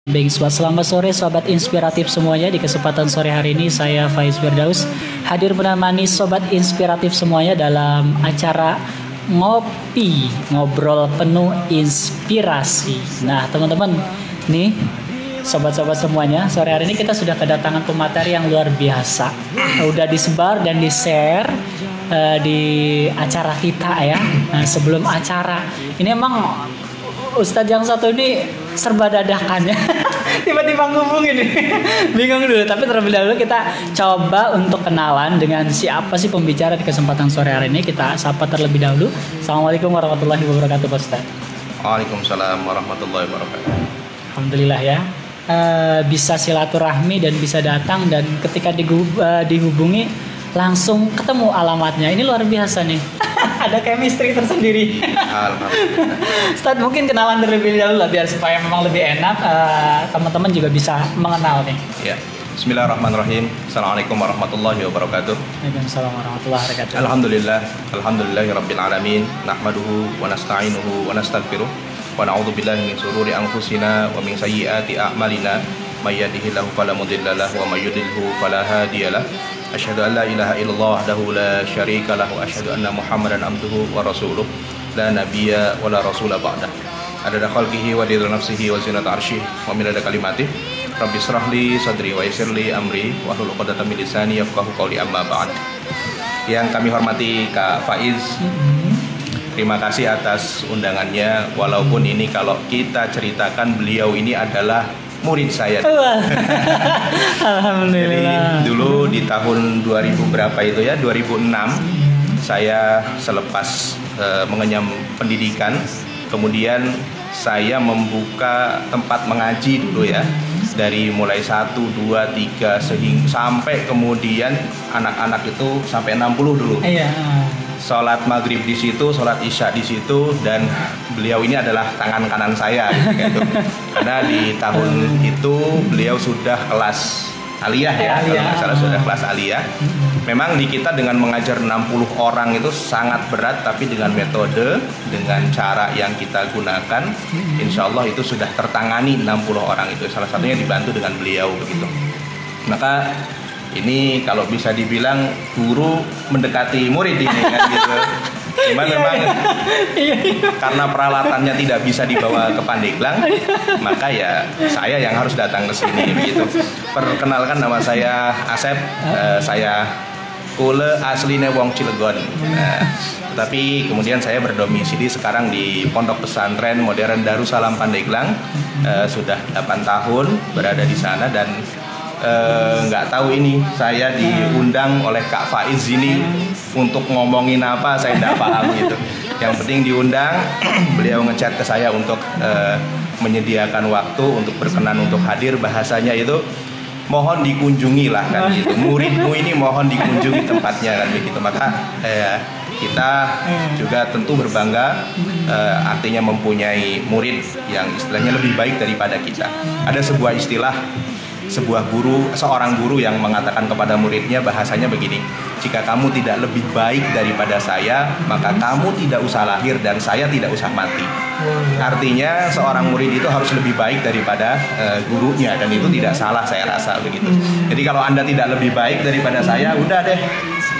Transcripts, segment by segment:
Baik, selamat sore sobat inspiratif semuanya. Di kesempatan sore hari ini saya Faiz Firdaus hadir menemani sobat inspiratif semuanya dalam acara ngopi, ngobrol penuh inspirasi. Nah teman-teman, nih sobat-sobat semuanya, sore hari ini kita sudah kedatangan pemateri yang luar biasa. Udah disebar dan di-share di acara kita ya. Nah, sebelum acara ini emang Ustadz yang satu ini serba dadakan ya. Tiba-tiba ngubungin nih. Bingung dulu, tapi terlebih dahulu kita coba untuk kenalan dengan siapa sih pembicara di kesempatan sore hari ini. Kita sapa terlebih dahulu. Assalamualaikum warahmatullahi wabarakatuh, Pak Ustadz. Waalaikumsalam warahmatullahi wabarakatuh. Alhamdulillah ya. Bisa silaturahmi dan bisa datang, dan ketika dihubungi langsung ketemu alamatnya. Ini luar biasa nih. Ada chemistry tersendiri. Alhamdulillah. Ustadz, mungkin kenalan terlebih dahulu lah, biar supaya memang lebih enak teman-teman juga bisa mengenal nih. Ya. Bismillahirrahmanirrahim. Assalamualaikum warahmatullahi wabarakatuh. Waalaikumsalam warahmatullahi wabarakatuh. Alhamdulillahirabbil alamin. Nahmaduhu wa nasta'inuhu wa nastaghfiruh wa na'udzu billahi min shururi anfusina wa min sayyiati a'malina. May yahdihillahu fala mudilla lahu wa may yudlilhu fala hadiyalah. Asyhadu an la ilaha illallah wahdahu la syarika lahu wa asyhadu anna Muhammadan abduhu wa rasuluh la nabiyya wa la rasula ba'dah. Adada khalqihi wa ridha nafsihi wa zinata arsyih wa midada kalimatihi. Rabbi shrah li sadri wa yassir li amri wa hlul 'uqdatam min lisani yafqahu qawli, amma ba'd. Yang kami hormati Kak Faiz, terima kasih atas undangannya. Walaupun ini kalau kita ceritakan, beliau ini adalah murid saya. Alhamdulillah. Jadi dulu di tahun 2000 berapa itu ya, 2006 saya selepas mengenyam pendidikan, kemudian saya membuka tempat mengaji dulu ya, dari mulai 1, 2, 3 sampai kemudian anak-anak itu sampai 60 dulu. Iya. Sholat maghrib di situ, sholat isya di situ, dan beliau ini adalah tangan kanan saya gitu. Karena di tahun itu beliau sudah kelas aliyah ya, kalau nggak salah sudah kelas aliyah. Memang di kita dengan mengajar 60 orang itu sangat berat, tapi dengan metode, dengan cara yang kita gunakan, insya Allah itu sudah tertangani 60 orang itu. Salah satunya dibantu dengan beliau begitu. Maka ini kalau bisa dibilang guru mendekati murid ini kan gitu. Cuman memang karena peralatannya tidak bisa dibawa ke Pandeglang, maka ya saya yang harus datang ke sini begitu. Perkenalkan, nama saya Asep, saya kule asline wong Cilegon. Tetapi kemudian saya berdomisili sekarang di Pondok Pesantren Modern Darussalam Pandeglang. Sudah 8 tahun berada di sana, dan nggak tahu ini saya diundang oleh Kak Faiz ini untuk ngomongin apa, saya nggak paham gitu. Yang penting diundang, beliau ngechat ke saya untuk menyediakan waktu untuk berkenan untuk hadir. Bahasanya itu mohon dikunjungi lah kan gitu. Muridmu ini mohon dikunjungi tempatnya kan begitu. Maka kita juga tentu berbangga, artinya mempunyai murid yang istilahnya lebih baik daripada kita. Ada sebuah istilah, seorang guru yang mengatakan kepada muridnya, bahasanya begini: jika kamu tidak lebih baik daripada saya, maka kamu tidak usah lahir dan saya tidak usah mati. Artinya seorang murid itu harus lebih baik daripada gurunya, dan itu tidak salah, saya rasa begitu. Jadi kalau Anda tidak lebih baik daripada saya, udah deh,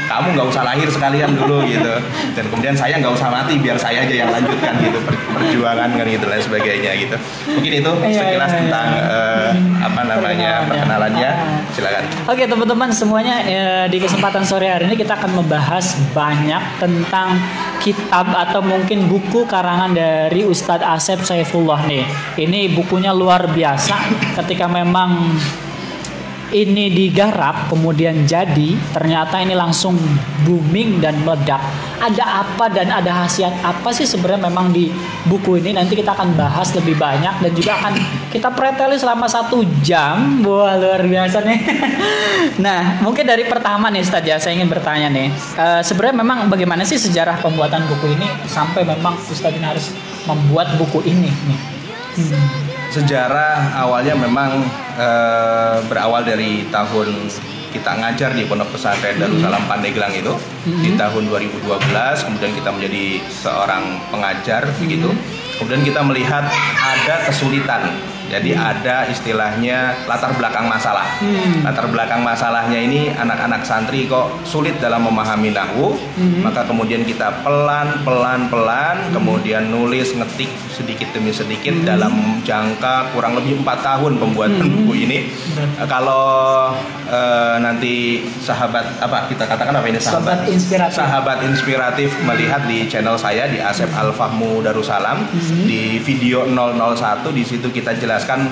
kamu nggak usah lahir sekalian dulu gitu, dan kemudian saya nggak usah mati, biar saya aja yang lanjutkan gitu perjuangan kan gitu dan sebagainya gitu. Mungkin itu sekilas tentang perkenalannya. Silakan. Oke teman-teman semuanya, di kesempatan sore hari ini kita akan membahas banyak tentang kitab atau mungkin buku karangan dari Ustadz Asep Saifullah nih. Ini bukunya luar biasa. Ketika memang ini digarap kemudian jadi, ternyata ini langsung booming dan meledak. Ada apa dan ada khasiat apa sih sebenarnya memang di buku ini? Nanti kita akan bahas lebih banyak, dan juga akan kita preteli selama 1 jam. Wah, luar biasa nih. Nah, mungkin dari pertama nih Ustadz ya, saya ingin bertanya nih, sebenarnya memang bagaimana sih sejarah pembuatan buku ini sampai memang Ustadz ini harus membuat buku ini nih? Sejarah awalnya memang berawal dari tahun kita ngajar di Pondok Pesantren Darussalam Pandeglang itu di tahun 2012. Kemudian kita menjadi seorang pengajar begitu. Kemudian kita melihat ada kesulitan Jadi ada istilahnya latar belakang masalah. Latar belakang masalahnya ini anak-anak santri kok sulit dalam memahami nahwu, maka kemudian kita pelan kemudian nulis ngetik sedikit demi sedikit dalam jangka kurang lebih 4 tahun pembuatan buku ini. Kalau nanti sahabat apa kita katakan apa ini sahabat inspiratif melihat di channel saya di Asep Al-Fahmu Darussalam di video 001, di situ kita jelaskan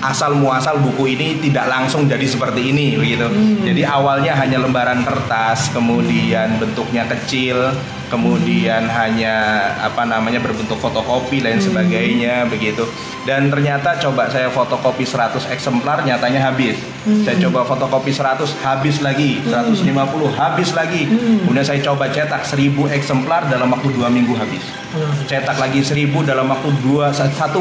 asal muasal buku ini tidak langsung jadi seperti ini begitu. Jadi awalnya hanya lembaran kertas, kemudian bentuknya kecil, kemudian hanya berbentuk fotokopi lain sebagainya begitu. Dan ternyata coba saya fotokopi 100 eksemplar nyatanya habis. Saya coba fotokopi 100 habis lagi, 150 habis lagi. Kemudian saya coba cetak 1000 eksemplar dalam waktu 2 minggu habis. Cetak lagi 1000 dalam waktu 1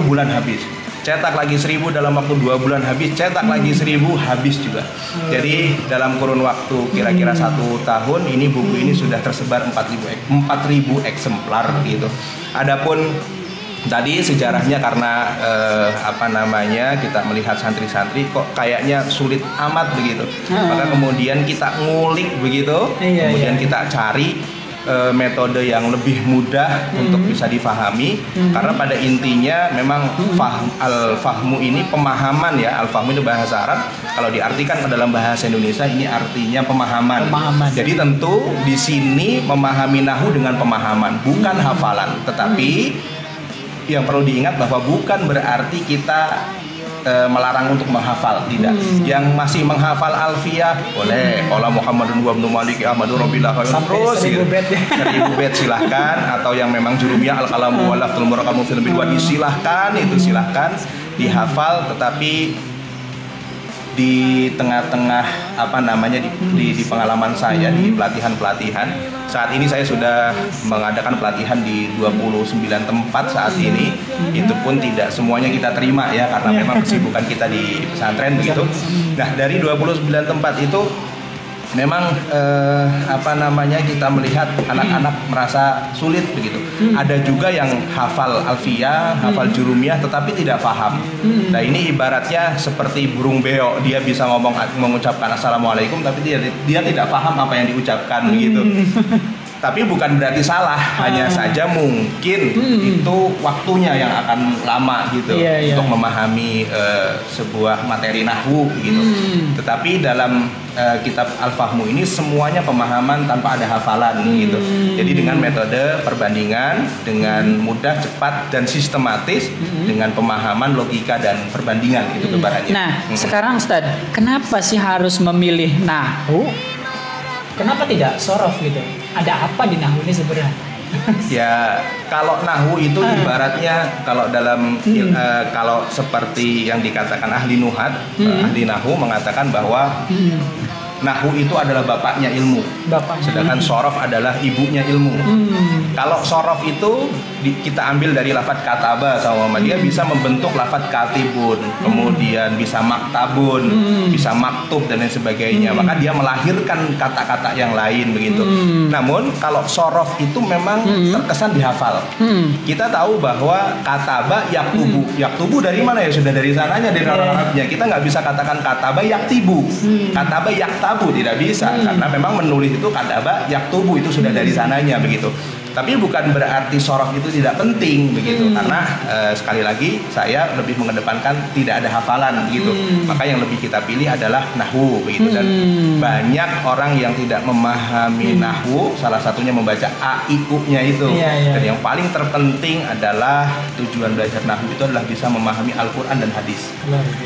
bulan habis. Cetak lagi 1000 dalam waktu 2 bulan habis, cetak lagi 1000 habis juga. Jadi dalam kurun waktu kira-kira 1 tahun ini buku ini sudah tersebar 4000 eksemplar gitu. Adapun tadi sejarahnya karena kita melihat santri-santri kok kayaknya sulit amat begitu. Maka kemudian kita ngulik begitu, kemudian kita cari metode yang lebih mudah untuk bisa difahami, karena pada intinya memang al-fahmu ini pemahaman ya. Al-fahmu itu bahasa Arab, kalau diartikan ke dalam bahasa Indonesia ini artinya pemahaman. Jadi tentu di sini memahami nahwu dengan pemahaman, bukan hafalan. Tetapi yang perlu diingat bahwa bukan berarti kita melarang untuk menghafal, tidak. Yang masih menghafal alfiyah boleh. Qala Muhammadun wa ibnu Malik Ahmadu Rabbillah terus 1000 bait silahkan, atau yang memang jurumiyah al-kalamu wal lafzul murakamu fil bilwadi silahkan dihafal. Tetapi di tengah-tengah di pengalaman saya di pelatihan saat ini saya sudah mengadakan pelatihan di 29 tempat saat ini. Itu pun tidak semuanya kita terima ya, karena memang kesibukan kita di pesantren begitu. Nah, dari 29 tempat itu memang kita melihat anak-anak merasa sulit begitu. Ada juga yang hafal alfiyah, hafal jurumiyah tetapi tidak paham. Nah, ini ibaratnya seperti burung beo, dia bisa mengucapkan assalamualaikum tapi dia tidak paham apa yang diucapkan begitu. Tapi bukan berarti salah, hanya saja mungkin itu waktunya yang akan lama gitu untuk memahami sebuah materi nahwu gitu. Tetapi dalam kitab Al-Fahmu ini semuanya pemahaman tanpa ada hafalan gitu. Jadi dengan metode perbandingan dengan mudah, cepat dan sistematis dengan pemahaman, logika dan perbandingan itu gambarannya. Nah, sekarang Ustaz, kenapa sih harus memilih nahwu? Kenapa tidak sorof gitu? Ada apa di nahwu ini sebenarnya? Ya, kalau nahwu itu ibaratnya kalau dalam kalau seperti yang dikatakan ahli nuhat, ahli nahwu mengatakan bahwa nahwu itu adalah bapaknya ilmu, sedangkan sorof adalah ibunya ilmu. Kalau sorof itu kita ambil dari lafadz kataba sama dia bisa membentuk lafadz katibun, kemudian bisa maktabun, bisa maktub dan lain sebagainya. Maka dia melahirkan kata-kata yang lain begitu. Namun kalau sorof itu memang terkesan dihafal. Kita tahu bahwa kataba yaktubu, yaktubu dari mana ya? Sudah dari sananya, dari orang Arabnya. Kita nggak bisa katakan kataba yaktibu, kataba yaktabu, tidak bisa karena memang menulis itu kataba yaktubu, itu sudah dari sananya begitu. Tapi bukan berarti sorof itu tidak penting begitu, karena sekali lagi saya lebih mengedepankan tidak ada hafalan begitu. Maka yang lebih kita pilih adalah nahwu begitu. Dan banyak orang yang tidak memahami nahwu, salah satunya membaca a i u-nya itu. Dan yang paling terpenting adalah tujuan belajar nahwu itu adalah bisa memahami Al-Qur'an dan hadis.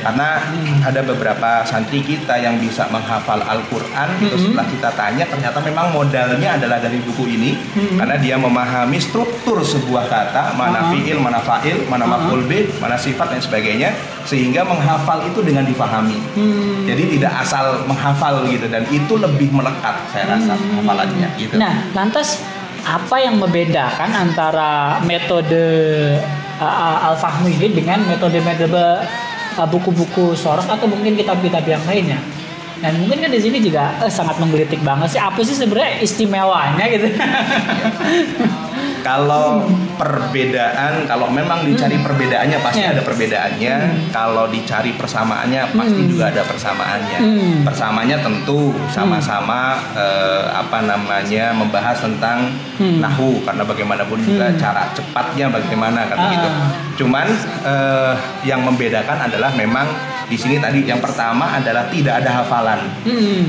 Karena ada beberapa santri kita yang bisa menghafal Al-Qur'an itu setelah kita tanya ternyata memang modalnya adalah dari buku ini, karena dia memahami struktur sebuah kata, mana fiil, mana fa'il, mana maf'ul bih, mana sifat dan sebagainya, sehingga menghafal itu dengan difahami. Jadi tidak asal menghafal gitu, dan itu lebih melekat saya rasa hafalannya gitu. Nah, lantas apa yang membedakan antara metode Al-Fahmu ini dengan metode-metode buku-buku sorof atau mungkin kitab-kitab yang lainnya? Dan mungkin kan di sini juga sangat menggelitik banget sih, apa sih sebenarnya istimewanya gitu. Kalau perbedaan, kalau memang dicari perbedaannya pasti ada perbedaannya. Kalau dicari persamaannya pasti juga ada persamaannya. Persamaannya tentu sama-sama membahas tentang nahu, karena bagaimanapun juga cara cepatnya bagaimana kan gitu. Cuman yang membedakan adalah memang di sini tadi yang pertama adalah tidak ada hafalan.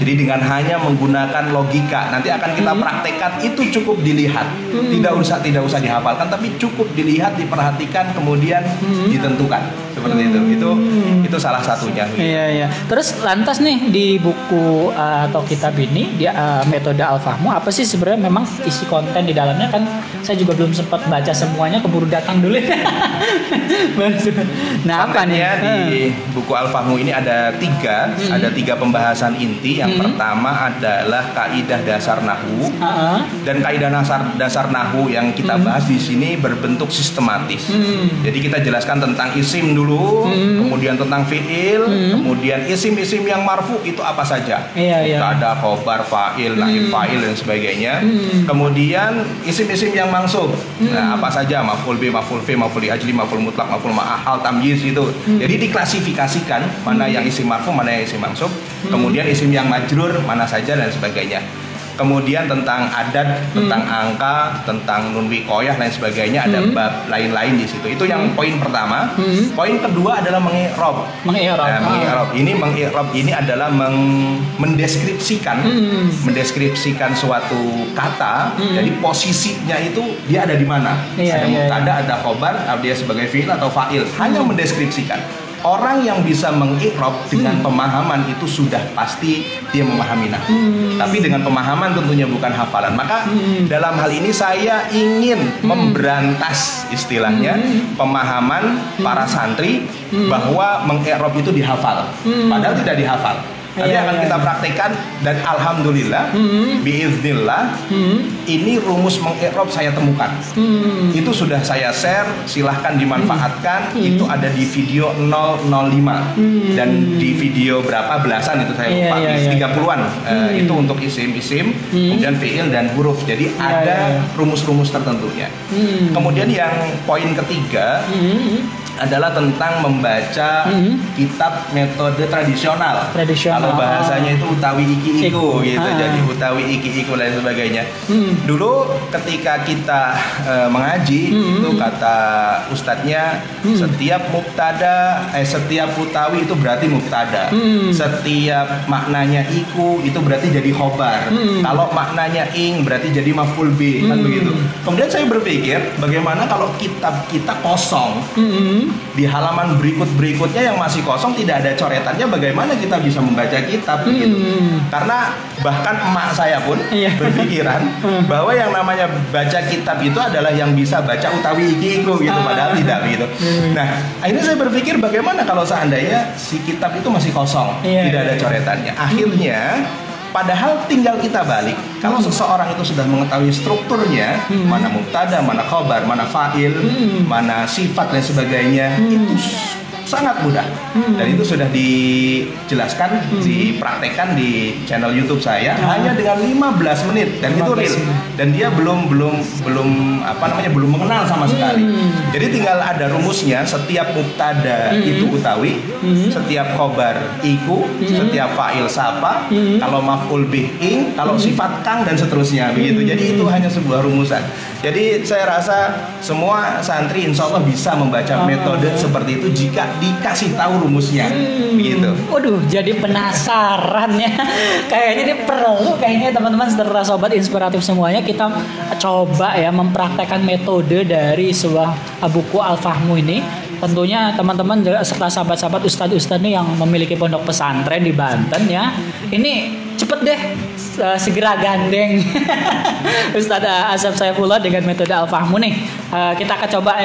Jadi dengan hanya menggunakan logika, nanti akan kita praktekkan, itu cukup dilihat. Tidak usah dihafalkan, tapi cukup dilihat, diperhatikan, kemudian ditentukan. Seperti itu salah satunya. Iya. Terus lantas nih di buku atau kitab ini dia metode Al-Fahmu apa sih sebenarnya memang isi konten di dalamnya? Kan saya juga belum sempat baca semuanya, keburu datang dulu. Nah, apa nih di buku Al-Fahmu ini ada tiga pembahasan inti. Yang pertama adalah kaidah dasar nahwu. Dan kaidah dasar nahwu yang kita bahas di sini berbentuk sistematis. Jadi kita jelaskan tentang isim dulu, kemudian tentang fiil, kemudian isim-isim yang marfu itu apa saja. Ada khobar, fa'il, naib fa'il dan sebagainya. Kemudian isim-isim yang mansub. Nah, apa saja? Maf'ul bi, maf'ul fi, maf'ul li ajli, maf'ul mutlaq, maf'ul ma'ahal, tamyiz itu. Jadi diklasifikasikan mana yang isim marfu, mana yang isim mansub. Kemudian isim yang majrur mana saja dan sebagainya. Kemudian tentang adat, tentang angka, tentang nun wiqoyah dan sebagainya, ada bab lain-lain di situ. Itu yang poin pertama. Poin kedua adalah mengi'rab. Mengi'rab ini adalah mendeskripsikan suatu kata. Jadi posisinya itu dia ada di mana. Ada mubtada, ada khobar, dia sebagai fi'il atau fa'il. Hanya mendeskripsikan. Orang yang bisa mengi'rab dengan pemahaman itu sudah pasti dia memahami nahwu. Tapi dengan pemahaman tentunya bukan hafalan. Maka dalam hal ini saya ingin memberantas istilahnya pemahaman para santri bahwa mengi'rab itu dihafal. Padahal tidak dihafal. Nanti akan kita praktekkan dan alhamdulillah biiznillah ini rumus mengi'rab saya temukan. Itu sudah saya share, silahkan dimanfaatkan. Itu ada di video 005 dan di video berapa belasan itu saya lupa, 30-an. Itu untuk isim-isim, kemudian fi'il dan huruf. Jadi ada rumus-rumus tertentunya. Kemudian yang poin ketiga adalah tentang membaca kitab metode tradisional. Kalau bahasanya itu utawi iki-iku gitu. Jadi utawi iki-iku dan sebagainya. Dulu ketika kita mengaji itu kata ustadznya setiap utawi itu berarti mubtada. Setiap maknanya iku itu berarti jadi khobar. Kalau maknanya ing berarti jadi maf'ul bi, kan begitu. Kemudian saya berpikir bagaimana kalau kitab kita kosong. Di halaman berikutnya yang masih kosong tidak ada coretannya, bagaimana kita bisa membaca kitab gitu. Karena bahkan emak saya pun berpikiran bahwa yang namanya baca kitab itu adalah yang bisa baca utawi iki-iku gitu, padahal tidak gitu. Nah, akhirnya saya berpikir bagaimana kalau seandainya si kitab itu masih kosong, tidak ada coretannya. Akhirnya padahal tinggal kita balik. Kalau seseorang itu sudah mengetahui strukturnya, mana mubtada, mana khobar, mana fa'il, mana sifat dan sebagainya, itu sangat mudah. Dan itu sudah dijelaskan, dipraktekkan di channel YouTube saya hanya dengan 15 menit dan itu real. Dan dia belum mengenal sama sekali. Jadi tinggal ada rumusnya, setiap mubtada itu utawi, setiap khobar iku, setiap fa'il sapa, kalau maf'ul bih ing, kalau sifat kang dan seterusnya begitu. Jadi itu hanya sebuah rumusan. Jadi saya rasa semua santri insya Allah bisa membaca metode seperti itu jika dikasih tahu rumusnya begitu. Waduh, jadi penasaran ya. Kayaknya ini perlu, teman-teman serta sobat inspiratif semuanya, kita coba ya mempraktekkan metode dari sebuah buku Al-Fahmu ini. Tentunya teman-teman serta sahabat-sahabat ustadz-ustadz nih yang memiliki pondok pesantren di Banten ya, ini cepet deh segera gandeng Ustadz Asep Saifullah dengan metode Al-Fahmu nih. Kita akan coba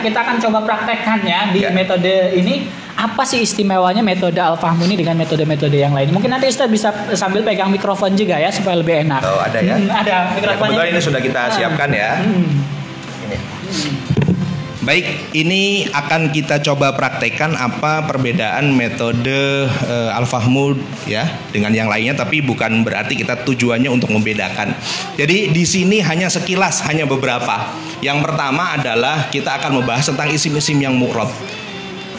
kita akan coba praktekkan ya di metode ini. Apa sih istimewanya metode Al-Fahmu ini dengan metode-metode yang lain? Mungkin nanti Ustadz bisa sambil pegang mikrofon juga ya supaya lebih enak. Oh, ada ya? Ada mikrofonnya. Ya, kebetulan ini sudah kita siapkan ya. Ini. Baik, ini akan kita coba praktekkan apa perbedaan metode Al-Fahmu ya dengan yang lainnya, tapi bukan berarti kita tujuannya untuk membedakan. Jadi di sini hanya sekilas, hanya beberapa. Yang pertama adalah kita akan membahas tentang isim-isim yang mu'rab.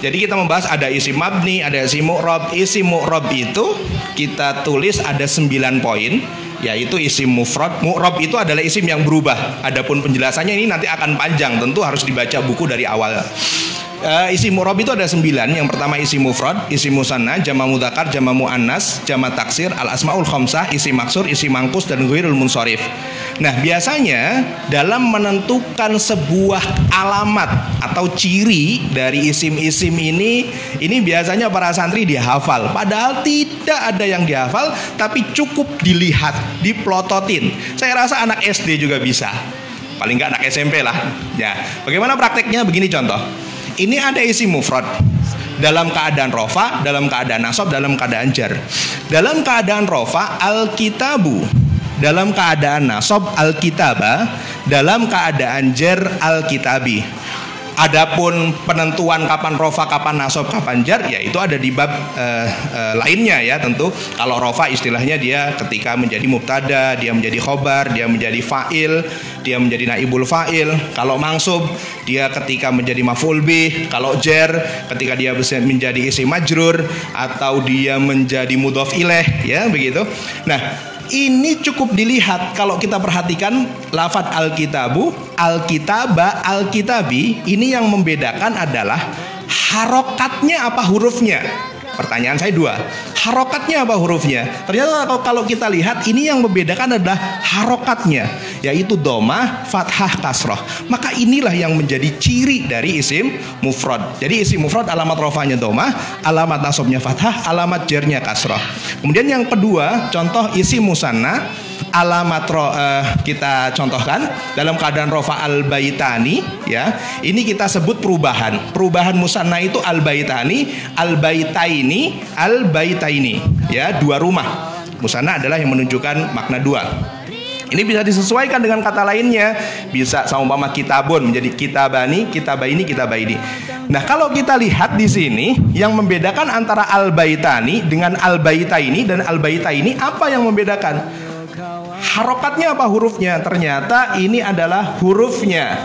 Jadi kita membahas ada isim mabni, ada isim mu'rab. Isim mu'rab itu kita tulis ada 9 poin, yaitu isim mufrad. Mu'rab itu adalah isim yang berubah. Adapun penjelasannya ini nanti akan panjang, tentu harus dibaca buku dari awal. Isim mu'rab itu ada 9. Yang pertama isim mufrad, isim musanna, jama mudzakkar, jama muannas, jama taksir, al asmaul khamsah, isim maksur, isim mangkus, dan ghairul munsharif. Nah, biasanya dalam menentukan sebuah alamat atau ciri dari isim-isim ini biasanya para santri dihafal. Padahal tidak ada yang dihafal, tapi cukup dilihat, diplototin. Saya rasa anak SD juga bisa. Paling nggak anak SMP lah. Ya, bagaimana prakteknya? Begini contoh. Ini ada isim mufrad dalam keadaan rofa, dalam keadaan nasab, dalam keadaan jar. Dalam keadaan rofa, al-kitabu. Dalam keadaan nasab, al-kitaba. Dalam keadaan jar, al-kitabi. Adapun penentuan kapan rofa, kapan nasab, kapan jar, ya itu ada di bab lainnya ya tentu. Kalau rofa istilahnya dia ketika menjadi mubtada, dia menjadi khobar, dia menjadi fa'il, dia menjadi naibul fa'il. Kalau mangsub, dia ketika menjadi maf'ul bih. Kalau jar, ketika dia menjadi isim majrur atau dia menjadi mudhof ilaih, ya begitu. Nah, ini cukup dilihat kalau kita perhatikan lafadz al-kitabu, al-kitaba, al-kitabi. Ini yang membedakan adalah harokatnya apa hurufnya. Pertanyaan saya 2, harokatnya apa hurufnya? Ternyata kalau kita lihat ini yang membedakan adalah harokatnya, yaitu domah, fathah, kasroh. Maka inilah yang menjadi ciri dari isim mufrad. Jadi isim mufrad alamat rofanya domah, alamat nasabnya fathah, alamat jarnya kasroh. Kemudian yang kedua, contoh isim musanna. Alamat kita contohkan dalam keadaan rofa al-baitani ya. Ini kita sebut perubahan. Perubahan musanna itu al-baitani, al-baitaini, al-baitaini ya, 2 rumah. Musanna adalah yang menunjukkan makna 2. Ini bisa disesuaikan dengan kata lainnya. Bisa sama umpama kitabun menjadi kitabani, kitabaini, kitabaini. Nah, kalau kita lihat di sini yang membedakan antara al-baitani dengan al-baitaini dan al-baitaini, apa yang membedakan? Harokatnya apa hurufnya? Ternyata ini adalah hurufnya.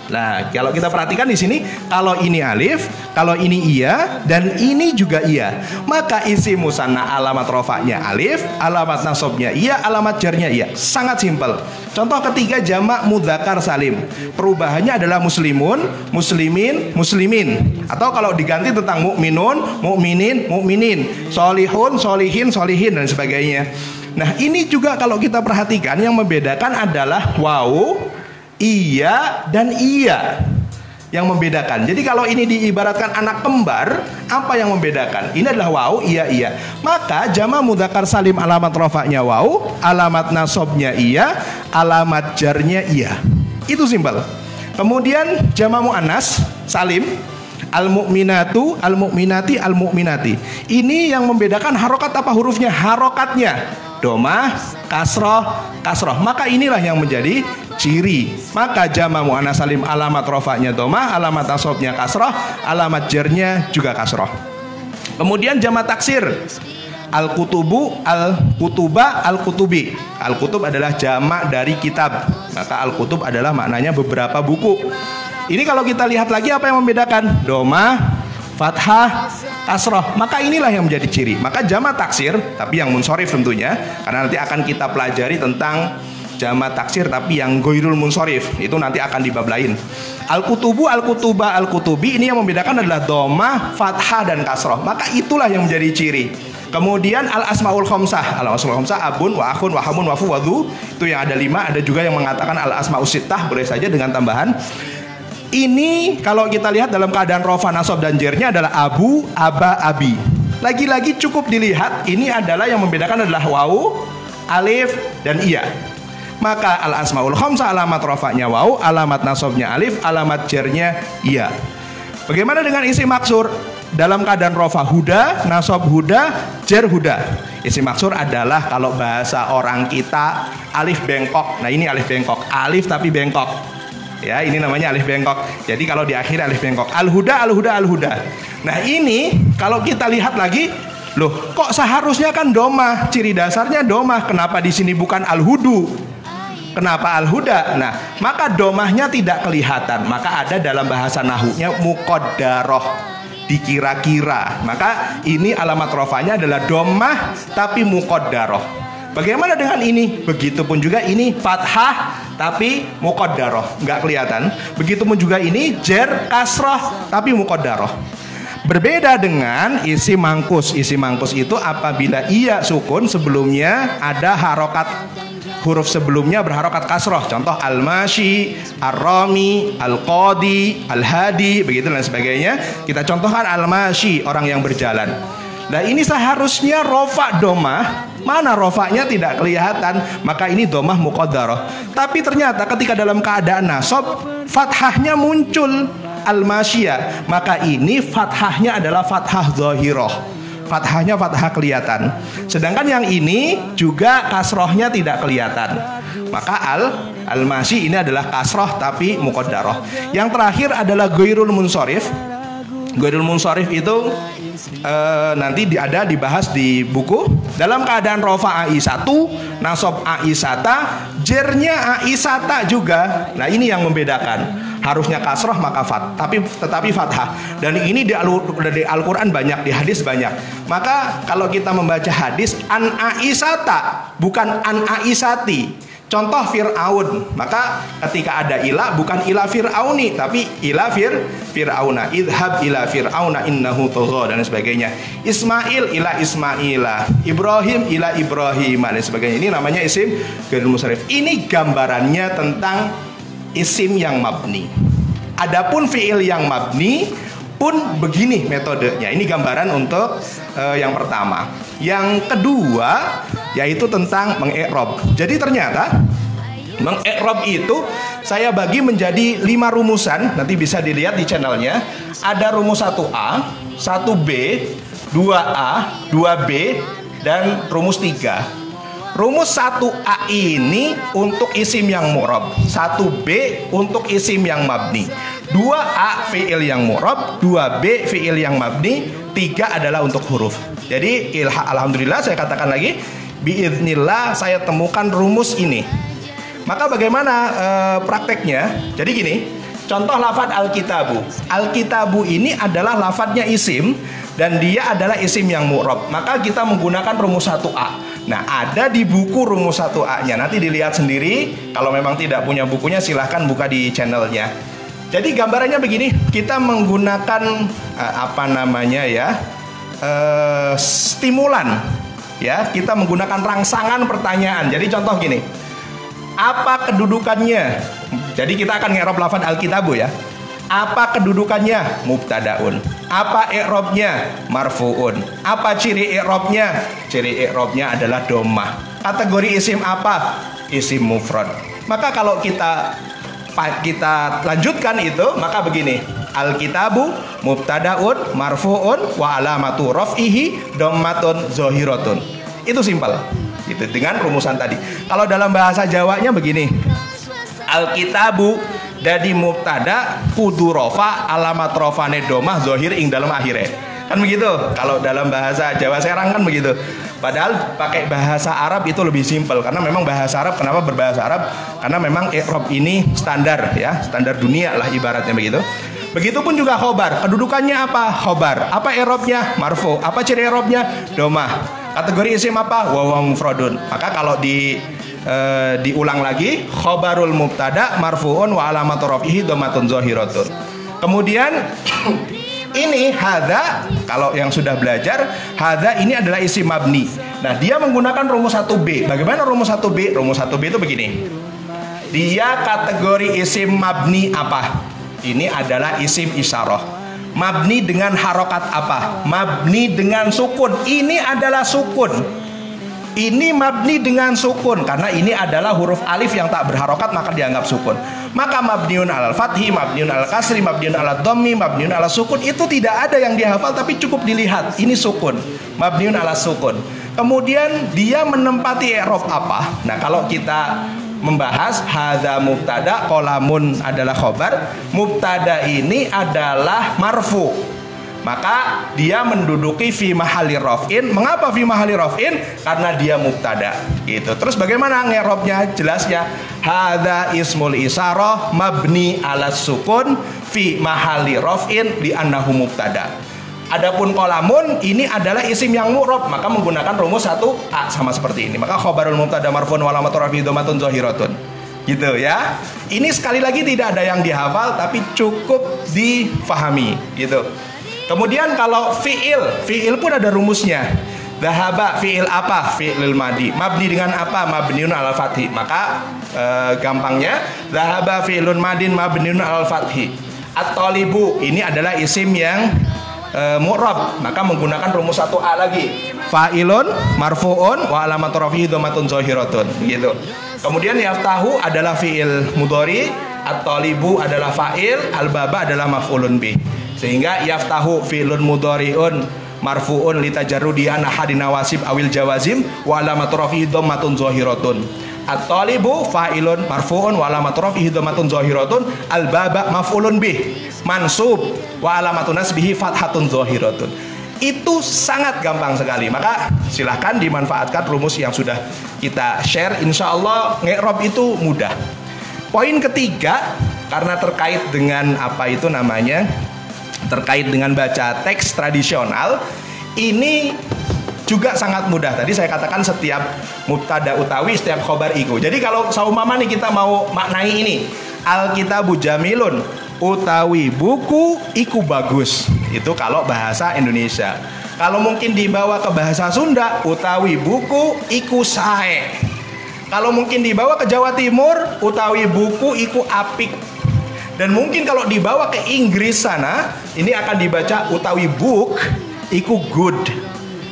Nah, kalau kita perhatikan di sini, kalau ini alif, kalau ini iya, dan ini juga iya, maka isim musanna alamat rofanya alif, alamat nasabnya iya, alamat jarnya iya. Sangat simpel. Contoh ketiga, jamak mudzakkar salim. Perubahannya adalah muslimun, muslimin, muslimin. Atau kalau diganti tentang mukminun, mukminin, mukminin, solihun, solihin, solihin, dan sebagainya. Nah, ini juga kalau kita perhatikan yang membedakan adalah wawu, iya, dan iya yang membedakan. Jadi kalau ini diibaratkan anak kembar, apa yang membedakan? Ini adalah wawu, iya, iya. Maka jamak mudzakkar salim alamat rofanya wawu, alamat nasabnya iya, alamat jarnya iya. Itu simpel. Kemudian jamak muannas salim, al-mu'minatu, al-mu'minati, al-mu'minati. Ini yang membedakan harokat apa hurufnya? Harokatnya domah, kasroh, kasroh. Maka inilah yang menjadi ciri. Maka jama muannas salim alamat rofanya domah, alamat nasabnya kasroh, alamat jarnya juga kasroh. Kemudian jama taksir, al-kutubu, al-kutuba, al-kutubi. Al-kutub adalah jamak dari kitab. Maka al-kutub adalah maknanya beberapa buku. Ini kalau kita lihat lagi apa yang membedakan? Domah, fathah, kasroh. Maka inilah yang menjadi ciri. Maka jamak taksir, tapi yang munsharif tentunya, karena nanti akan kita pelajari tentang jamak taksir tapi yang ghairul munsharif. Itu nanti akan di bab lain. Al-kutubu, al-kutuba, al-kutubi. Ini yang membedakan adalah domah, fathah, dan kasroh. Maka itulah yang menjadi ciri. Kemudian al-asmaul khamsah. Al-asmaul khamsah abun, wa akhun, wa hamun, wa fu, wa dhu. Itu yang ada 5. Ada juga yang mengatakan al-asmaus sittah, boleh saja dengan tambahan. Ini kalau kita lihat dalam keadaan rofa, nasab, dan jernya adalah abu, aba, abi. Lagi-lagi cukup dilihat, ini adalah yang membedakan adalah wawu, alif, dan iya. Maka al-asmaul khamsah alamat rofanya wawu, alamat nasabnya alif, alamat jernya iya. Bagaimana dengan isim maksur? Dalam keadaan rofa huda, nasab huda, jar huda. Isim maksur adalah kalau bahasa orang kita alif bengkok. Nah, ini alif bengkok, alif tapi bengkok. Ya, ini namanya alif bengkok. Jadi kalau di akhir alif bengkok. Al-huda, al-huda, al-huda. Nah, ini kalau kita lihat lagi, loh, kok seharusnya kan domah? Ciri dasarnya domah. Kenapa di sini bukan al-hudu? Kenapa al-huda? Nah, maka domahnya tidak kelihatan. Maka ada dalam bahasa nahunya muqaddarah, dikira-kira. Maka ini alamat rofanya adalah domah tapi muqaddarah. Bagaimana dengan ini? Begitupun juga ini fathah tapi muqaddarah, nggak kelihatan. Begitupun juga ini jer kasroh tapi muqaddarah. Berbeda dengan isi mangkus. Isi mangkus itu apabila ia sukun sebelumnya ada harokat, huruf sebelumnya berharokat kasroh. Contoh al-mashi, ar-rami, al-qadi, al-hadi, begitu dan sebagainya. Kita contohkan al-mashi, orang yang berjalan. Nah, ini seharusnya rofa domah. Mana rofanya tidak kelihatan, maka ini domah muqaddarah. Tapi ternyata ketika dalam keadaan nasab, fathahnya muncul, al-masyiyah. Maka ini fathahnya adalah fathah zahirah. Fathahnya fathah kelihatan. Sedangkan yang ini juga kasrohnya tidak kelihatan. Maka al-masyi ini adalah kasroh tapi muqaddarah. Yang terakhir adalah ghairul munsharif. Ghairul munsharif itu nanti ada dibahas di buku. Dalam keadaan rofa ai1, nasab ai1, jernya ai1 juga. Nah, ini yang membedakan. Harusnya kasroh maka tetapi fathah. Dan ini di Al-Quran banyak, di hadis banyak. Maka kalau kita membaca hadis an aisata bukan an aisati. Contoh Fir'aun, maka ketika ada ila bukan ila Fir'auni tapi ila Fir'auna. Idhab ila Fir'auna innahu tagha dan sebagainya. Ismail ila Ismaila, Ibrahim ila Ibrahim dan sebagainya. Ini namanya isim ghairul munsharif. Ini gambarannya tentang isim yang mabni. Adapun fi'il yang mabni pun begini metodenya. Ini gambaran untuk yang pertama. Yang kedua yaitu tentang mengi'rab. Jadi ternyata mengi'rab itu saya bagi menjadi 5 rumusan. Nanti bisa dilihat di channelnya. Ada rumus 1A, 1B, 2A, 2B, dan rumus 3. Rumus 1A ini untuk isim yang mu'rab, 1B untuk isim yang mabni, 2A fi'il yang mu'rab, 2B fi'il yang mabni, 3 adalah untuk huruf. Jadi alhamdulillah saya katakan lagi, biiznillah saya temukan rumus ini. Maka bagaimana prakteknya? Jadi gini, contoh lafadz al-kitabu. Al-kitabu ini adalah lafadznya isim dan dia adalah isim yang mu'rab. Maka kita menggunakan rumus 1A. Nah, ada di buku rumus 1A-nya. Nanti dilihat sendiri. Kalau memang tidak punya bukunya silahkan buka di channelnya. Jadi gambarannya begini. Kita menggunakan stimulan. Ya, kita menggunakan rangsangan pertanyaan. Jadi contoh gini. Apa kedudukannya? Jadi kita akan ngerop lafadz al-kitabu ya. Apa kedudukannya? Mubtadaun. Apa i'rabnya? Marfuun. Apa ciri i'rabnya? Ciri i'rabnya adalah dhammah. Kategori isim apa? Isim mufrad. Maka kalau kita lanjutkan itu, maka begini. Al-kitabu mubtadaun marfuun wa alamatu raf'ihi dhammatun zahiratun. Itu simpel. Gitu dengan rumusan tadi. Kalau dalam bahasa Jawanya begini. Al-kitabu jadi mubtada kudu rofa alamat rofane domah zohir ing dalam akhirnya. Kan begitu. Kalau dalam bahasa Jawa Serang kan begitu. Padahal pakai bahasa Arab itu lebih simpel karena memang bahasa Arab, kenapa berbahasa Arab? Karena memang i'rab ini standar ya, standar dunia lah ibaratnya begitu. Begitupun juga khobar. Kedudukannya apa? Khobar. Apa i'rabnya? Marfu. Apa ciri i'rabnya? Domah. Kategori isim apa? Wawa mufradun. Maka kalau diulang lagi, khobarul mubtada marfuun wa alamatu raf'ihi dhammatun zahiratun. Kemudian ini hadza, kalau yang sudah belajar, hadza ini adalah isim mabni. Nah, dia menggunakan rumus 1B. Bagaimana rumus 1B? Rumus 1B itu begini. Dia kategori isim mabni apa? Ini adalah isim isyarah. Mabni dengan harokat apa? Mabni dengan sukun. Ini adalah sukun. Ini mabni dengan sukun karena ini adalah huruf alif yang tak berharokat maka dianggap sukun. Maka mabniun alal fathi, mabniun alal kasri, mabniun alal dhammi, mabniun alal sukun itu tidak ada yang dihafal tapi cukup dilihat. Ini sukun. Mabniun alal sukun. Kemudian dia menempati i'rab apa? Nah, kalau kita membahas hadza mubtada, qolamun adalah khobar, mubtada ini adalah marfu. Maka dia menduduki fi mahalli raf'in. Mengapa fi mahalli raf'in? Karena dia mubtada. Gitu. Terus bagaimana ngerobnya? Jelasnya hadza ismul isyarah mabni ala sukun fi mahalli raf'in li annahu mubtada. Adapun qolamun ini adalah isim yang mu'rab, maka menggunakan rumus 1A sama seperti ini. Maka khabarul mubtada marfu'un wa alamatu raf'ihi dhammatun zahiratun. Gitu ya. Ini sekali lagi tidak ada yang dihafal tapi cukup difahami gitu. Kemudian kalau fi'il pun ada rumusnya. Dhahaba fi'il apa? Fi'il madi. Mabni dengan apa? Mabniun alal fathi. Maka gampangnya dhahaba fi'ilun madin mabniun alal fathi. At-talibu ini adalah isim yang mu'rab, maka menggunakan rumus 1A lagi. Fa'ilun marfu'un wa alamatu raf'ihi dhammatun zahiratun gitu. Kemudian yaftahu adalah fi'il mudhari, at-talibu adalah fa'il, al-baba adalah maf'ulun bih. Sehingga yaftahu fi'lun mudhari'un marfu'un litajarrudi an ahadin nawasib awil jawazim wa alamatu raf'ihi dhammatun zahiratun. At-talibu fa'ilun marfu'un wa alamatu raf'ihi dhammatun zahiratun, al-baba maf'ulun bih mansub wa alamatu nasbihi fathatun zahiratun. Itu sangat gampang sekali. Maka silahkan dimanfaatkan rumus yang sudah kita share. Insya Allah nge'rob itu mudah. Poin ketiga, karena terkait dengan apa itu namanya, terkait dengan baca teks tradisional, ini juga sangat mudah. Tadi saya katakan setiap mubtada utawi, setiap khobar iku. Jadi kalau saumpama nih kita mau maknai ini, Alkitabu jamilun utawi buku iku bagus. Itu kalau bahasa Indonesia. Kalau mungkin dibawa ke bahasa Sunda, utawi buku iku sae. Kalau mungkin dibawa ke Jawa Timur, utawi buku iku apik. Dan mungkin kalau dibawa ke Inggris sana, ini akan dibaca utawi book iku good.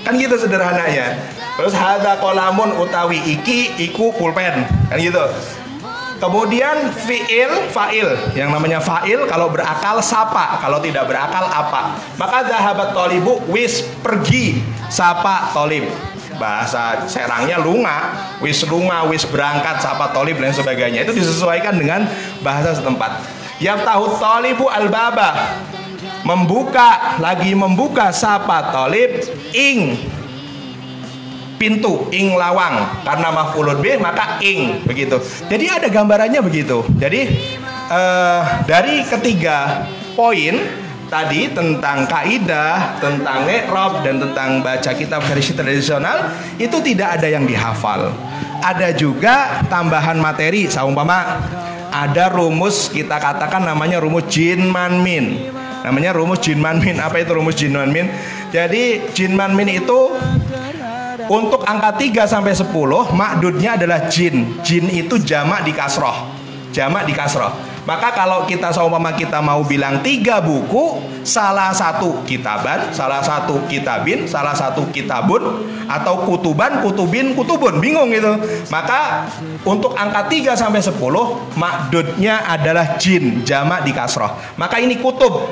Kan gitu sederhananya. Terus hadza qolamun utawi iki iku pulpen. Kan gitu. Kemudian fa'il, yang namanya fa'il kalau berakal sapa, kalau tidak berakal apa. Maka zahabat tolibu, wis pergi sapa tolib. Bahasa Serangnya lunga, wis berangkat sapa tolib dan sebagainya. Itu disesuaikan dengan bahasa setempat. Yaftahu tolibu al-baba, membuka sapa tolib ing pintu, ing lawang, karena maf'ulun bih maka ing, begitu. Jadi ada gambarannya begitu. Jadi dari ketiga poin tadi tentang kaidah, tentang i'rab dan tentang baca kitab versi tradisional, itu tidak ada yang dihafal. Ada juga tambahan materi, saumpama ada rumus, kita katakan namanya rumus jin man min. Namanya rumus jin man min. Apa itu rumus jin man min? Jadi jin man min itu untuk angka 3 sampai 10 makdudnya adalah jin. Jin itu jamak di kasroh. Maka kalau kita seumpama kita mau bilang 3 buku, salah satu kitaban, salah satu kitabin, salah satu kitabun, atau kutuban, kutubin, kutubun, bingung gitu. Maka untuk angka 3 sampai 10 makdudnya adalah jin, jamak di kasroh. Maka ini kutub.